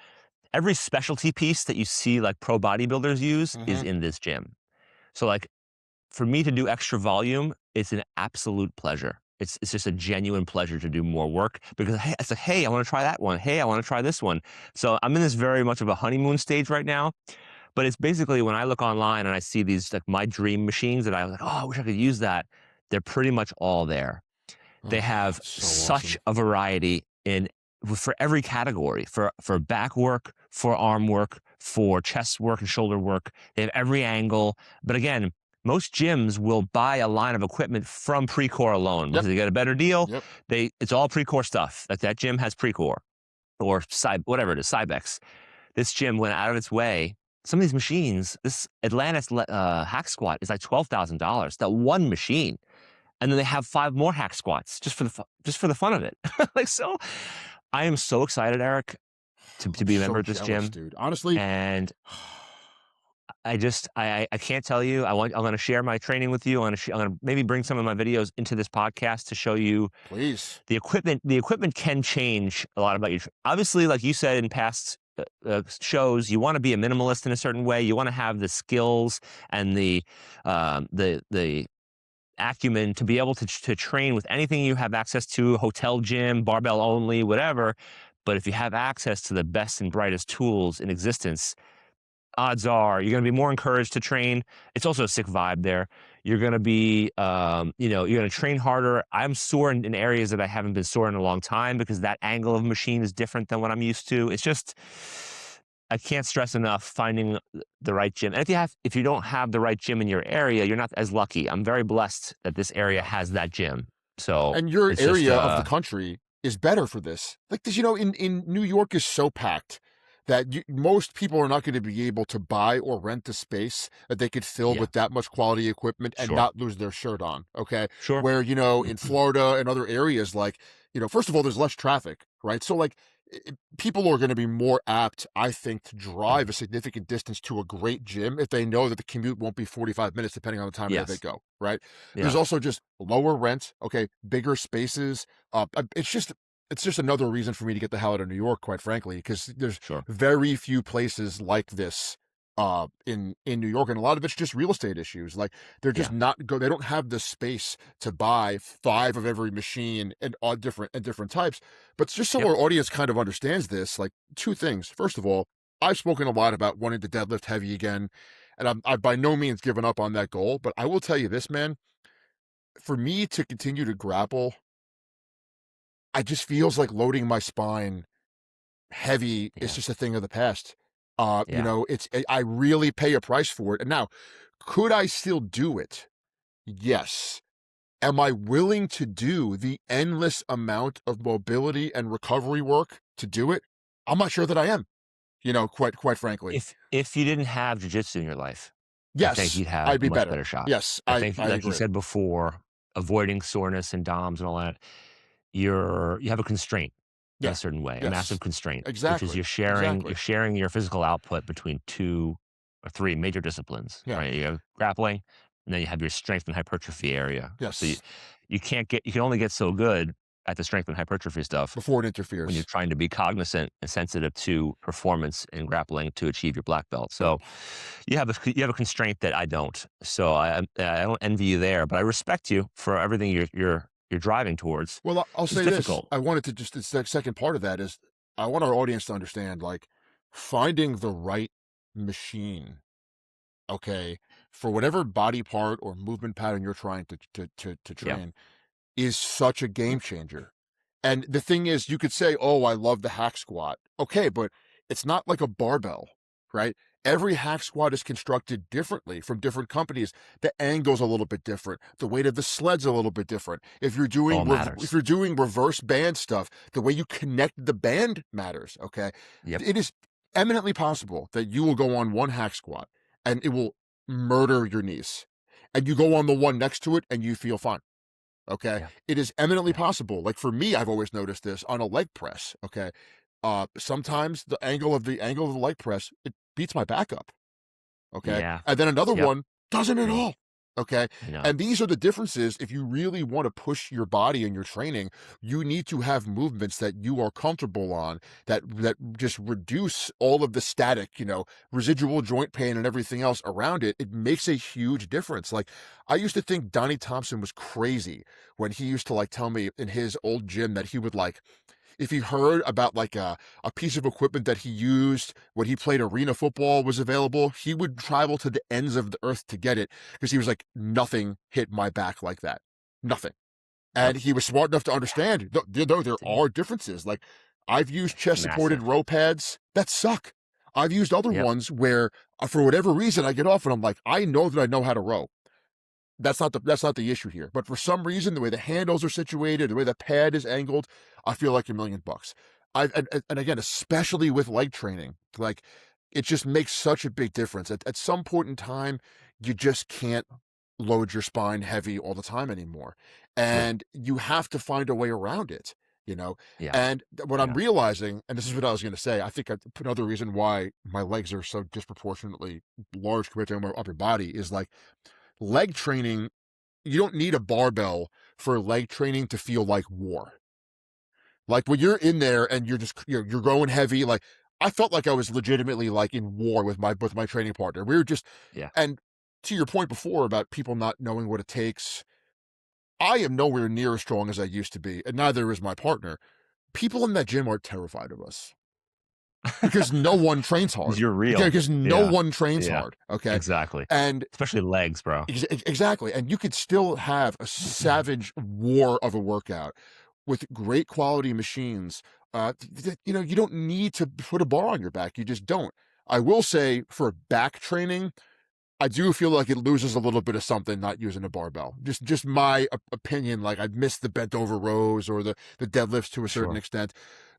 every specialty piece that you see like pro bodybuilders use is Hmm. in this gym. So like for me to do extra volume, it's an absolute pleasure. It's just a genuine pleasure to do more work because hey, it's like, hey, I want to try that one. Hey, I want to try this one. So I'm in this very much of a honeymoon stage right now. But it's basically when I look online and I see these like my dream machines that I was like, oh, I wish I could use that. They're pretty much all there. They Oh, have so such awesome. a variety in for every category for back work, for arm work, for chest work and shoulder work. They have every angle. But again, most gyms will buy a line of equipment from Precore alone Yep. because they get a better deal. Yep. It's all Precore stuff. Like that gym has Precore or whatever it is, Cybex. This gym went out of its way. Some of these machines, this Atlantis hack squat is like $12,000. That one machine, and then they have 5 more hack squats just for the fun of it. Like so, I am so excited, Eric, to I'm be a so member of this jealous, gym, dude. Honestly, and I can't tell you. I'm gonna share my training with you. I'm gonna maybe bring some of my videos into this podcast to show you Please. the equipment can change a lot about you. Obviously, like you said in past shows, you want to be a minimalist in a certain way. You want to have the skills and the acumen to be able to train with anything you have access to, hotel gym, barbell only, whatever. But if you have access to the best and brightest tools in existence, odds are you're going to be more encouraged to train. It's also a sick vibe there. You're going to be, you're going to train harder. I'm sore in areas that I haven't been sore in a long time because that angle of machine is different than what I'm used to. It's just, I can't stress enough finding the right gym. And if you don't have the right gym in your area, you're not as lucky. I'm very blessed that this area Yeah. has that gym. So And your it's just, area of the country is better for this. Like, 'cause, in New York is so packed that most people are not going to be able to buy or rent a space that they could fill yeah, with that much quality equipment and sure, not lose their shirt on. Okay. sure, Where, in Florida and other areas, like, first of all, there's less traffic, right? So, like, people are going to be more apt, I think, to drive a significant distance to a great gym if they know that the commute won't be 45 minutes, depending on the time of day they yes, go, right? There's yeah, also just lower rent, okay, bigger spaces. It's just another reason for me to get the hell out of New York, quite frankly, because there's sure, very few places like this in New York, and a lot of it's just real estate issues. Like, they're just yeah, not go they don't have the space to buy five of every machine and all different types. But just so yep, our audience kind of understands this, like, two things. First of all, I've spoken a lot about wanting to deadlift heavy again, and I've by no means given up on that goal. But I will tell you this, man, for me to continue to grapple, I just feels like loading my spine heavy is yeah, just a thing of the past. yeah. I really pay a price for it. And now, could I still do it? Yes. Am I willing to do the endless amount of mobility and recovery work to do it? I'm not sure that I am, quite frankly. If you didn't have jujitsu in your life, I think Yes, you'd have I'd a be much better. better shot. Yes, I I think, I like you agree. said before, avoiding soreness and DOMS and all that, you have a constraint in a Yeah. certain way, a massive Yes. constraint, which is Exactly. you're Exactly. sharing your physical output between 2 or 3 major disciplines, Yeah. right? You have grappling, and then you have your strength and hypertrophy area. So Yes. you can only get so good at the strength and hypertrophy stuff Before it when you're interferes. trying to be cognizant and sensitive to performance in grappling to achieve your black belt. Yep. So you have a constraint that I don't. So I don't envy you there, but I respect you for everything you're driving towards. Well, I'll It's say this. difficult. I wanted to just the second part of that is I want our audience to understand, like, finding the right machine, okay, for whatever body part or movement pattern you're trying to Yep. train is such a game changer. And the thing is, you could say, "Oh, I love the hack squat." Okay, but it's not like a barbell, right? Every hack squat is constructed differently from different companies. The angle's a little bit different. The weight of the sled's a little bit different. All If matters. you're doing reverse band stuff, the way you connect the band matters, okay? Yep. It is eminently possible that you will go on one hack squat and it will murder your knees. And you go on the one next to it and you feel fine. Okay. Yeah. It is eminently Yeah. possible. Like, for me, I've always noticed this on a leg press. Okay. Sometimes the angle of the leg press, it beats my back up. Okay. Yeah. And then another Yep. one doesn't at Me. all. Okay. I know. And these are the differences. If you really want to push your body in your training, you need to have movements that you are comfortable on, that just reduce all of the static, residual joint pain and everything else around it. It makes a huge difference. Like, I used to think Donnie Thompson was crazy when he used to, like, tell me in his old gym that he would, like, if he heard about, like, a piece of equipment that he used when he played arena football was available, he would travel to the ends of the earth to get it because he was like, nothing hit my back like that. Nothing. Yep. And he was smart enough to understand, there are differences. Like, I've used chest supported Massive. row pads that suck. I've used other Yep. ones where, for whatever reason, I get off and I'm like, I know that I know how to row. That's not the issue here. But for some reason, the way the handles are situated, the way the pad is angled, I feel like $1,000,000. And again, especially with leg training, like, it just makes such a big difference. At some point in time, you just can't load your spine heavy all the time anymore, Yep. and you have to find a way around it. you know? Yeah. And what I'm Yeah. realizing, and this is what I was going to say, I think another reason why my legs are so disproportionately large compared to my upper body is like leg training. You don't need a barbell for leg training to feel like war. Like when you're in there and you're going heavy, like I felt like I was legitimately like in war with my training partner. We were just, Yeah. and to your point before about people not knowing what it takes, I am nowhere near as strong as I used to be, and neither is my partner. People in that gym are terrified of us because no one trains 'Cause hard. you're Okay, real. because no Yeah. one trains Yeah. hard. Okay, Exactly. and Especially legs, bro. exactly, and you could still have a savage war of a workout with great quality machines. You don't need to put a bar on your back. You just don't. I will say for back training, I do feel like it loses a little bit of something not using a barbell. Just my opinion. Like I miss the bent over rows or the deadlifts to a certain Sure. extent.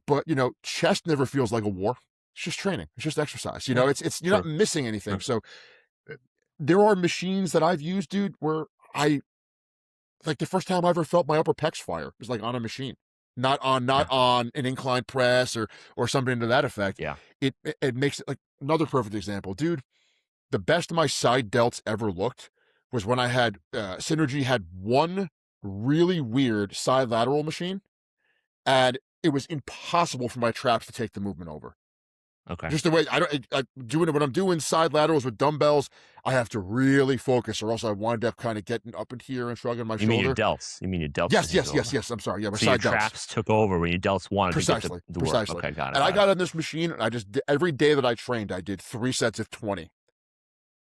But chest never feels like a war. It's just training. It's just exercise. Yeah. It's you're not True. missing anything. True. So there are machines that I've used, dude, where I like the first time I ever felt my upper pecs fire was like on a machine, not Yeah. on an incline press or something to that effect. Yeah. It makes it like another perfect example, dude. The best my side delts ever looked was when I had Synergy had one really weird side lateral machine, and it was impossible for my traps to take the movement over. Okay. Just the way I doing it when I'm doing side laterals with dumbbells, I have to really focus, or else I wind up kind of getting up in here and shrugging my You mean your shoulder. delts. You mean your delts to Yes, take yes, yes, over. yes. I'm sorry. Yeah, my So your side delts. traps took over when your delts wanted to get Precisely, the work. precisely. Okay, got it, And I got it. got on this machine, and every day that I trained, I did 3 sets of 20.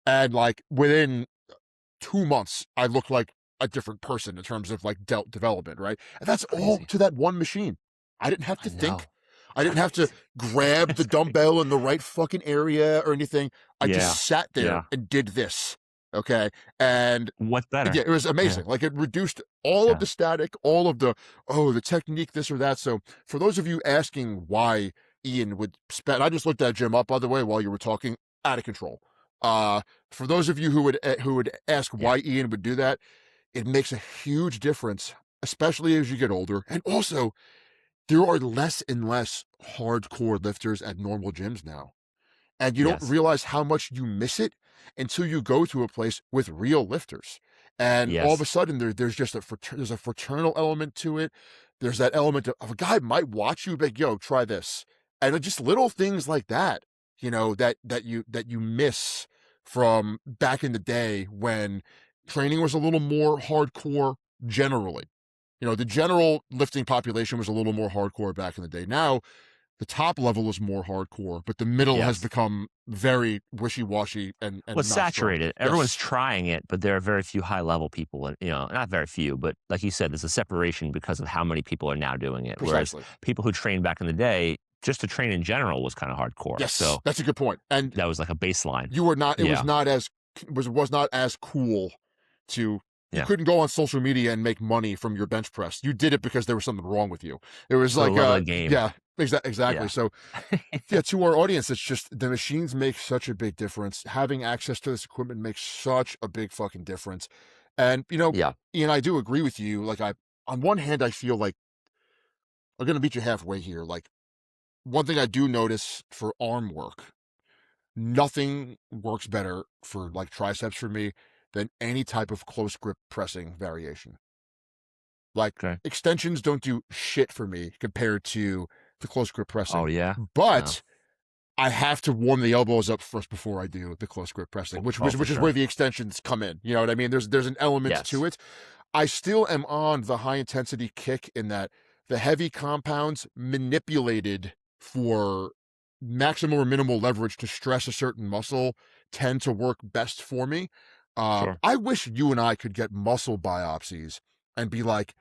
And like within 2 months, I looked like a different person in terms of like delt development, right? And that's all Crazy. to that one machine. I didn't have I to think. know. I didn't have to grab the It's crazy. dumbbell in the right fucking area or anything. I just Yeah. sat there Yeah. and did this. Okay. And What's yeah, better? it was Yeah. amazing. Like it reduced all of Yeah. the static, all of the technique, this or that. So for those of you asking why Ian would spend, I just looked that gym up, by the way, while you were talking, out of control. Uh, for those of you who would ask Yeah. why Ian would do that, it makes a huge difference, especially as you get older. And also, there are less and less hardcore lifters at normal gyms now. And you don't Yes. realize how much you miss it until you go to a place with real lifters. And all of a Yes. sudden, there's just there's a fraternal element to it. There's that element of a guy might watch you, like, yo, try this. And just little things like that, that you miss from back in the day when training was a little more hardcore generally. The general lifting population was a little more hardcore back in the day. Now, the top level is more hardcore, but the middle has Yes. become very wishy-washy and Well, it's not strong. saturated. Everyone's Yes, trying it, but there are very few high level people, and not very few, but like you said, there's a separation because of how many people are now doing it. Whereas precisely. people who trained back in the day, just to train in general was kind of hardcore. Yes, So that's a good point. And that was like a baseline. you were not. It was Yeah. not as was not as cool to. You Yeah. couldn't go on social media and make money from your bench press. You did it because there was something wrong with you. It was For the like, love of the game. yeah, exactly. Yeah. So, yeah, to our audience, it's just the machines make such a big difference. Having access to this equipment makes such a big fucking difference. And Yeah. Ian, I do agree with you. Like on one hand, I feel like I'm gonna meet you halfway here. Like one thing I do notice for arm work, nothing works better for like triceps for me than any type of close grip pressing variation. Like Okay. extensions don't do shit for me compared to the close grip Oh, pressing. yeah. Oh, But I have to warm the elbows up first before I do the close grip pressing, which oh, which, for which is where sure. the extensions come in. You know what I mean? There's an element to Yes. it. I still am on the high intensity kick in that the heavy compounds manipulated for maximum or minimal leverage to stress a certain muscle tend to work best for me. Sure. I wish you and I could get muscle biopsies and be like,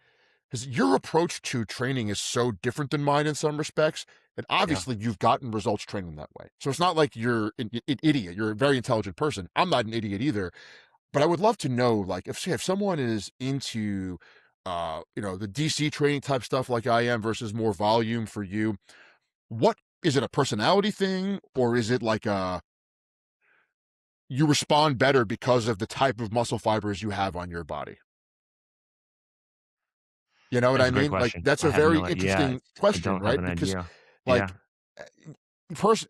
because your approach to training is so different than mine in some respects. And Yeah. obviously, you've gotten results training that way. So it's not like you're an idiot. You're a very intelligent person. I'm not an idiot either. But I would love to know, like, if someone is into, the DC training type stuff like I am versus more volume for you, what is it, a personality thing, or is it like you respond better because of the type of muscle fibers you have on your body? You know what That's I a great mean? Like, question. that's I a have very no yeah, interesting I question, don't have right? an Because, idea. like, Yeah,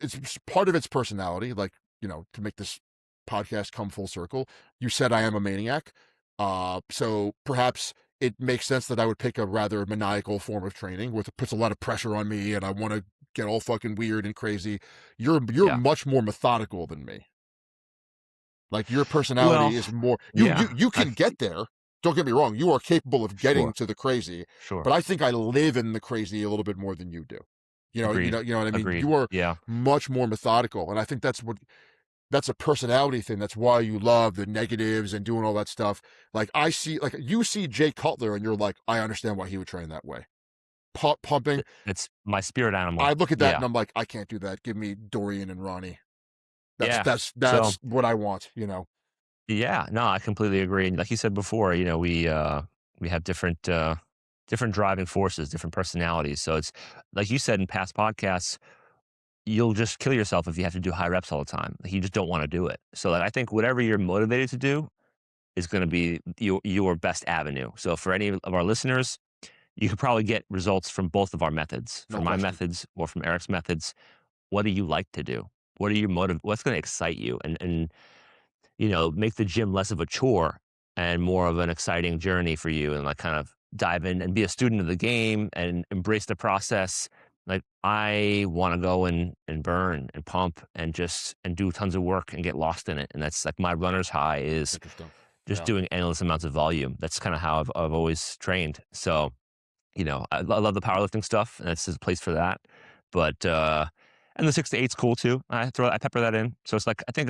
it's part of its personality, like, to make this podcast come full circle. You said I am a maniac. So perhaps it makes sense that I would pick a rather maniacal form of training, with puts a lot of pressure on me, and I want to get all fucking weird and crazy. You're yeah. much more methodical than me. Like, your Well, personality is more, yeah, you can get there. Don't get me wrong, you are capable of getting sure, to the crazy, sure. but I think I live in the crazy a little bit more than you do. Agreed, You know what I mean? agreed. You are Yeah, much more methodical, and I think that's a personality thing. That's why you love the negatives and doing all that stuff. Like, you see Jay Cutler and you're like, I understand why he would train that way. Pumping. it's my spirit I animal. look at that and Yeah, I'm like, I can't do that. Give me Dorian and Ronnie. yeah. So That's what I want. yeah, no, I completely agree. And like you said before, we have different driving forces, different personalities. So it's like you said in past podcasts, you'll just kill yourself if you have to do high reps all the time. Like, you just don't want to do it. So like I think whatever you're motivated to do is going to be your best avenue. So for any of our listeners, you could probably get results from both of our methods, No from my question. methods or from Eric's methods. What do you like to do? What are your motive? What's going to excite you? And make the gym less of a chore and more of an exciting journey for you, and like kind of dive in and be a student of the game and embrace the process. Like, I want to go and burn and pump and do tons of work and get lost in it. And that's like my runner's high is Interesting. just Yeah. doing endless amounts of volume. That's kind of how I've always trained. So I love the powerlifting stuff, and it's a place for that. But and the 6 to 8's cool too. I pepper that in. So it's like I think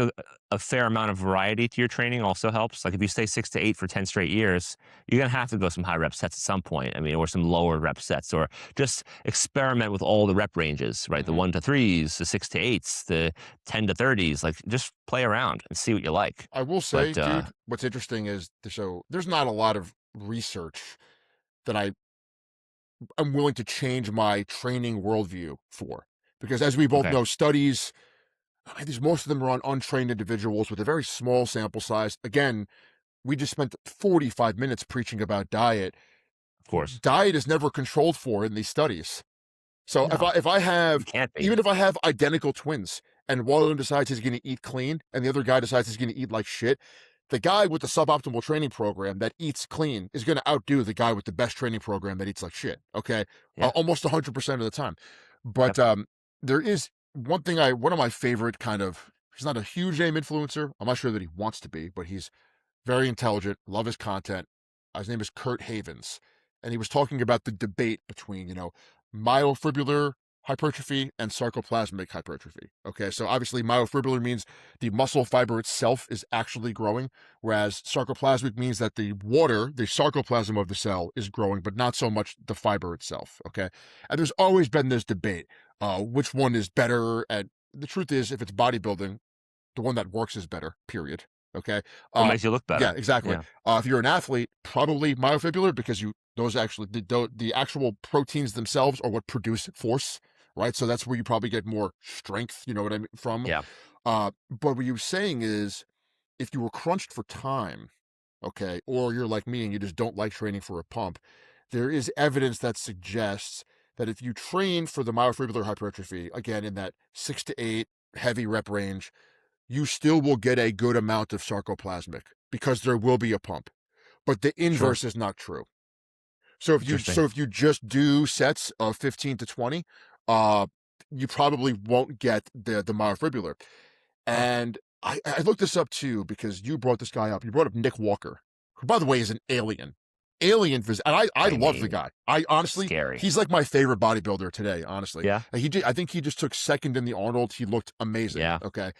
a fair amount of variety to your training also helps. Like if you stay 6 to 8 for 10 straight years, you're gonna have to go some high rep sets at some point. I mean, or some lower rep sets, or just experiment with all the rep ranges, right? The Hmm. 1 to 3s, the 6 to 8s, the 10 to 30s. Like just play around and see what you like. I will say, But dude, what's interesting is, so there's not a lot of research that I'm willing to change my training worldview for. Because, as we both okay, know, studies, most of them are on untrained individuals with a very small sample size. Again, we just spent 45 minutes preaching about diet. of course, Diet is never controlled for in these studies. So no, if I you have, can't be. even if I have identical twins, and one of them decides he's going to eat clean and the other guy decides he's going to eat like shit, the guy with the suboptimal training program that eats clean is going to outdo the guy with the best training program that eats like shit. Okay. Yeah. Almost 100% of the time. But, Yep. there is one of my favorite kind of, he's not a huge name influencer. I'm not sure that he wants to be, but he's very intelligent, love his content. His name is Kurt Havens, and he was talking about the debate between, myofibrillar hypertrophy and sarcoplasmic hypertrophy. Okay, so obviously myofibrillar means the muscle fiber itself is actually growing, whereas sarcoplasmic means that the water, the sarcoplasm of the cell, is growing, but not so much the fiber itself. Okay, and there's always been this debate, which one is better. And the truth is, if it's bodybuilding, the one that works is better, period. Okay. What Uh, makes you look yeah, better. exactly. Yeah. If you're an athlete, probably myofibrillar, because those actually, the actual proteins themselves are what produce force, right? So that's where you probably get more strength, you know what I mean, from. Yeah. But what you're saying is, if you were crunched for time, okay, or you're like me and you just don't like training for a pump, there is evidence that suggests that if you train for the myofibrillar hypertrophy, again, in that 6 to 8 heavy rep range, you still will get a good amount of sarcoplasmic, because there will be a pump. But the Sure. inverse is not true. Interesting. If you just do sets of 15 to 20, uh, you probably won't get the myofibrillar. Huh. And I looked this up too, because you brought this guy up. You brought up Nick Walker, who, by the way, is an alien. And I I love the mean, guy. I honestly, scary. he's like my favorite bodybuilder today, honestly. Yeah. I think he just took second in the Arnold. He looked amazing. Yeah. Okay.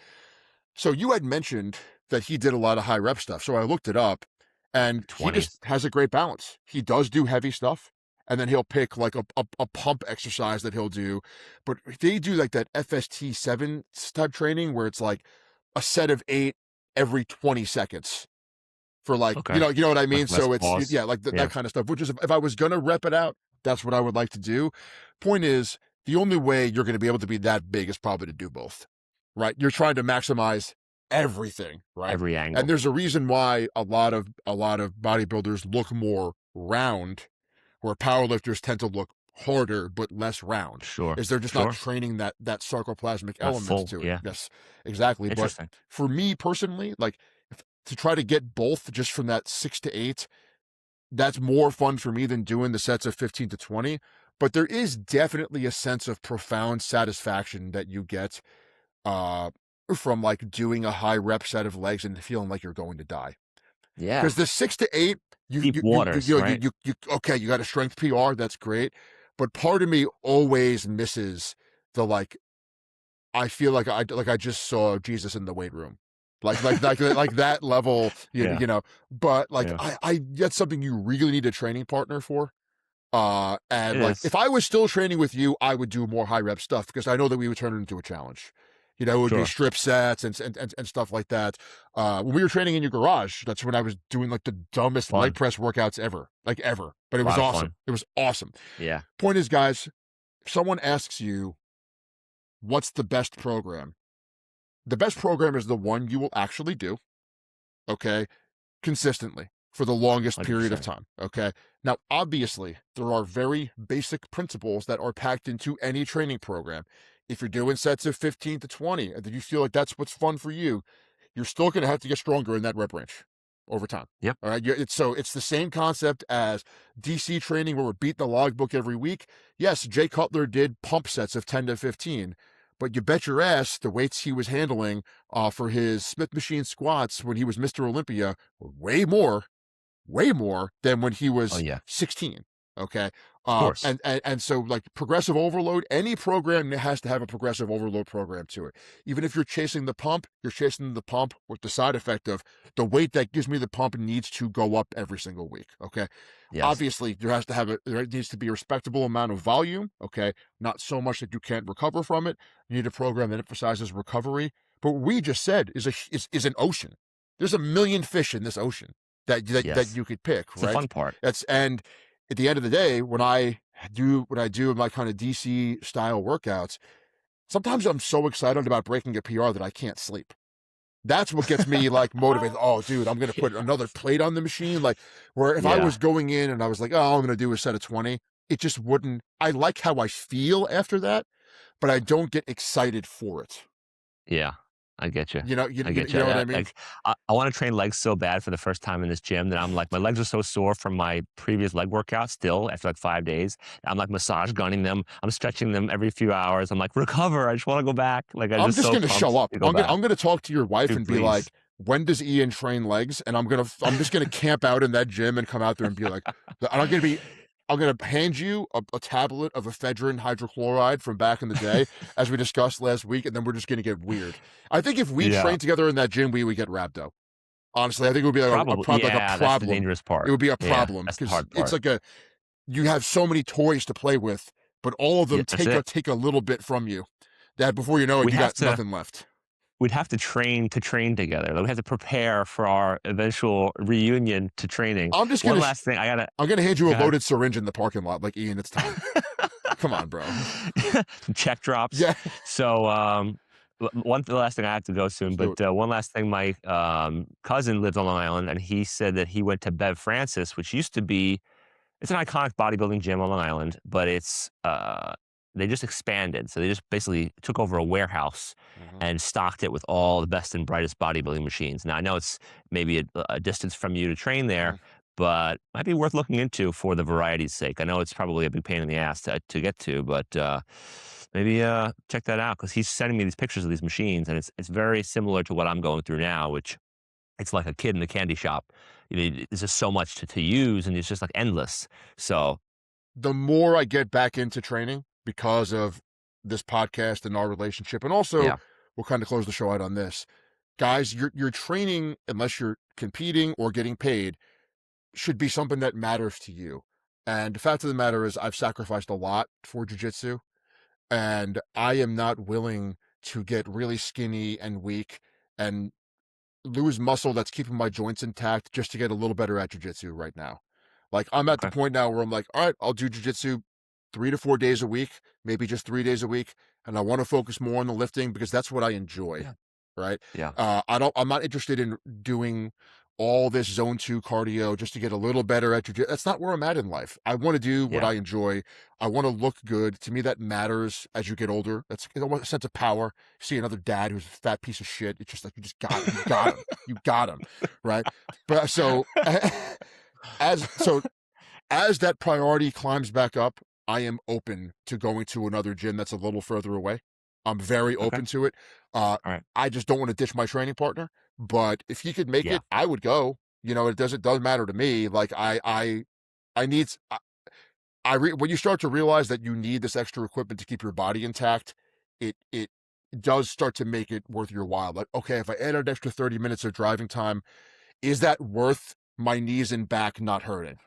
So you had mentioned that he did a lot of high rep stuff. So I looked it up, and he just 20s. has a great balance. He does do heavy stuff, and then he'll pick like a pump exercise that he'll do. But they do like that FST7 type training where it's like a set of 8 every 20 seconds for, like, Okay. you know what I Like mean? less So it's, pause. yeah, like that Yeah. kind of stuff, which is, if I was going to rep it out, that's what I would like to do. Point is, the only way you're going to be able to be that big is probably to do both, right? You're trying to maximize everything, right? Every And angle. there's a reason why a lot of bodybuilders look more round, where powerlifters tend to look harder but less round, Sure. is they're just not Sure. training that sarcoplasmic Not elements full. to it. Yeah. Yes, exactly. But Interesting. for me personally, like to try to get both just from that 6 to 8, that's more fun for me than doing the sets of 15 to 20. But there is definitely a sense of profound satisfaction that you get uh, from like doing a high rep set of legs and feeling like you're going to die. Yeah. Because the 6 to 8, Deep waters, right? okay, you got a strength PR, that's great. But part of me always misses the like, I feel like I just saw Jesus in the weight room. Like that level, Yeah. but like Yeah. I that's something you really need a training partner for. And It like is. if I was still training with you, I would do more high rep stuff because I know that we would turn it into a challenge. It would be Sure. strip sets and stuff like that. When we were training in your garage, that's when I was doing like the dumbest leg Fun. press workouts ever, like ever. But it A was lot of awesome. fun. It was awesome. Yeah. Point is, guys, if someone asks you what's the best program, the best program is the one you will actually do. Okay, consistently for the longest period of 100%. time. Okay. Now, obviously, there are very basic principles that are packed into any training program. If you're doing sets of 15 to 20, and you feel like that's what's fun for you, you're still going to have to get stronger in that rep range over time. Yep. All right. It's the same concept as DC training where we're beating the logbook every week. Yes, Jay Cutler did pump sets of 10 to 15, but you bet your ass the weights he was handling for his Smith machine squats when he was Mr. Olympia were way more than when he Oh, was yeah. 16. Okay. Of course. And so like progressive overload, any program has to have a progressive overload program to it. Even if you're chasing the pump, you're chasing the pump with the side effect of the weight that gives me the pump needs to go up every single week. Okay. Yes. Obviously there needs to be a respectable amount of volume. Okay. Not so much that you can't recover from it. You need a program that emphasizes recovery. But what we just said is an ocean. There's a million fish in this ocean that Yes. you could pick, It's the right? fun part. And at the end of the day, when I do my kind of DC style workouts, sometimes I'm so excited about breaking a PR that I can't sleep. That's what gets me like motivated. Oh, dude, I'm gonna put another plate on the machine. Like where if I Yeah. was going in and I was like, oh, I'm gonna do a set of 20, it just wouldn't. I like how I feel after that, but I don't get excited for it. Yeah. I get you. I get You you. know what I mean? Like, I want to train legs so bad for the first time in this gym that I'm like, my legs are so sore from my previous leg workout still after like 5 days. I'm like massage gunning them. I'm stretching them every few hours. I'm like, recover. I just want to go back. Like, I'm I'm just just so gonna show pumped up. to go back. I'm gonna talk to your wife Dude, and be like, please. when does Ian train legs? And I'm just gonna camp out in that gym and come out there and be like, I'm gonna hand you a tablet of ephedrine hydrochloride from back in the day, as we discussed last week, and then we're just gonna get weird. I think if we Yeah. trained together in that gym, we would get rhabdo. Honestly, I think it would be like Probably. like a Yeah. That's the problem. dangerous It part. would be a Yeah. problem That's the because hard it's part. like you have so many toys to play with, but all of Yeah. them That's it. take a little bit from you. That before you know it, We you have got to, nothing left. we'd have to train together. Like, we have to prepare for our eventual reunion to training. I'm just One gonna last thing. I got to I'm gonna hand you a go ahead. loaded syringe in the parking lot, like Ian. It's time. Come on, bro. Some check drops. Yeah, So, the last thing I have to go soon, let's do but it. one last thing. My cousin lives on Long Island, and he said that he went to Bev Francis, which used to be, it's an iconic bodybuilding gym on Long Island, but they just expanded. So they just basically took over a warehouse Mhm, and stocked it with all the best and brightest bodybuilding machines. Now I know it's maybe a distance from you to train there, mhm. but might be worth looking into for the variety's sake. I know it's probably a big pain in the ass to get to, but maybe check that out because he's sending me these pictures of these machines, and it's very similar to what I'm going through now, which it's like a kid in the candy shop. There's just so much to use, and it's just like endless. So The more I get back into training because of this podcast and our relationship, and also yeah, we'll kind of close the show out on this. Guys, your training, unless you're competing or getting paid, should be something that matters to you. And the fact of the matter is I've sacrificed a lot for jujitsu, and I am not willing to get really skinny and weak and lose muscle that's keeping my joints intact just to get a little better at jujitsu right now. Like I'm at the okay, point now where I'm like, all right, I'll do jujitsu 3 to 4 days a week, maybe just 3 days a week, and I want to focus more on the lifting because that's what I enjoy. yeah, Right. yeah, I'm not interested in doing all this zone 2 cardio just to get a little better at jiu-jitsu. That's not where I'm at in life. I want to do what Yeah. I enjoy. I want to look good. To me, that matters as you get older. That's, you know, a sense of power. See another dad who's a fat piece of shit. It's just like, you got him. You got him. Right. But so, so as that priority climbs back up, I am open to going to another gym that's a little further away. I'm very Okay. open to it. Uh, All right. I just don't want to ditch my training partner. But if he could make Yeah. it, I would go. You know, doesn't matter to me. Like I need. When you start to realize that you need this extra equipment to keep your body intact, it does start to make it worth your while. Like, okay, if I add an extra 30 minutes of driving time, is that worth my knees and back not hurting?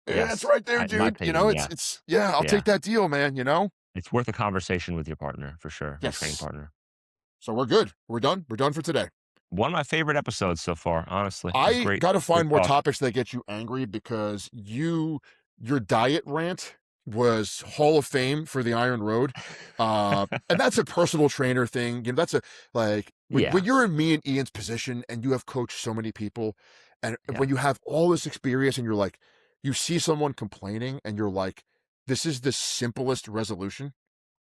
Yeah, it's Yes. right there, In my dude. You know, opinion, yeah. yeah, I'll Yeah. take that deal, man, you know? It's worth a conversation with your partner for sure, your training Yes. partner. So we're good. We're done. We're done for today. One of my favorite episodes so far, honestly. It was I great. got to Great find more talk. topics that get you angry because your diet rant was Hall of Fame for the Iron Road. And that's a personal trainer thing. You know, that's a like when Yeah. you're in me and Ian's position and you have coached so many people, and Yeah. when you have all this experience and you're like, you see someone complaining and you're like, this is the simplest resolution.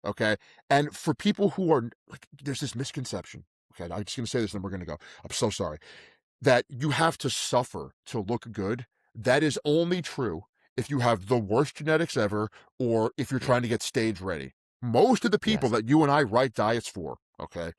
Okay. And for people who are like, there's this misconception. Okay. I'm just going to say this and then we're going to go. I'm so sorry that you have to suffer to look good. That is only true if you have the worst genetics ever or if you're Yeah. trying to get stage ready. Most of the people Yes. that you and I write diets for, okay,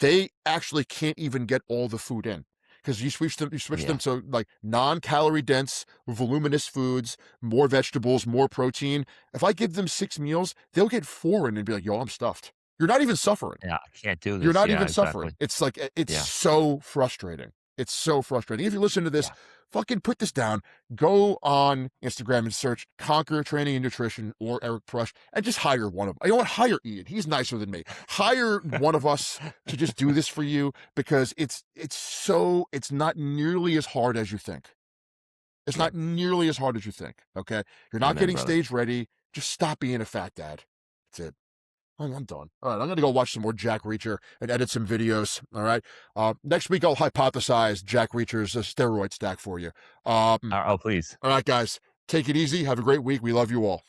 they actually can't even get all the food in because you switch them Yeah. to like non-calorie dense, voluminous foods, more vegetables, more protein. If I give them 6 meals, they'll get 4 in and be like, yo, I'm stuffed. You're not even suffering. Yeah. I can't do You're this. not Yeah, even suffering. exactly. It's like, it's Yeah. so frustrating. It's so frustrating. If you listen to this, Yeah. fucking put this down. Go on Instagram and search Conquer Training and Nutrition or Eric Prush and just hire one of them. You know what? Hire Ian. He's nicer than me. Hire one of us to just do this for you because it's not nearly as hard as you think. It's Yeah. not nearly as hard as you think. Okay. You're not Amen, getting brother. stage ready. Just stop being a fat dad. That's it. I'm done. All right, I'm gonna go watch some more Jack Reacher and edit some videos. All right. Next week I'll hypothesize Jack Reacher's steroid stack for you. Oh, please. All right, guys, take it easy. Have a great week. We love you all.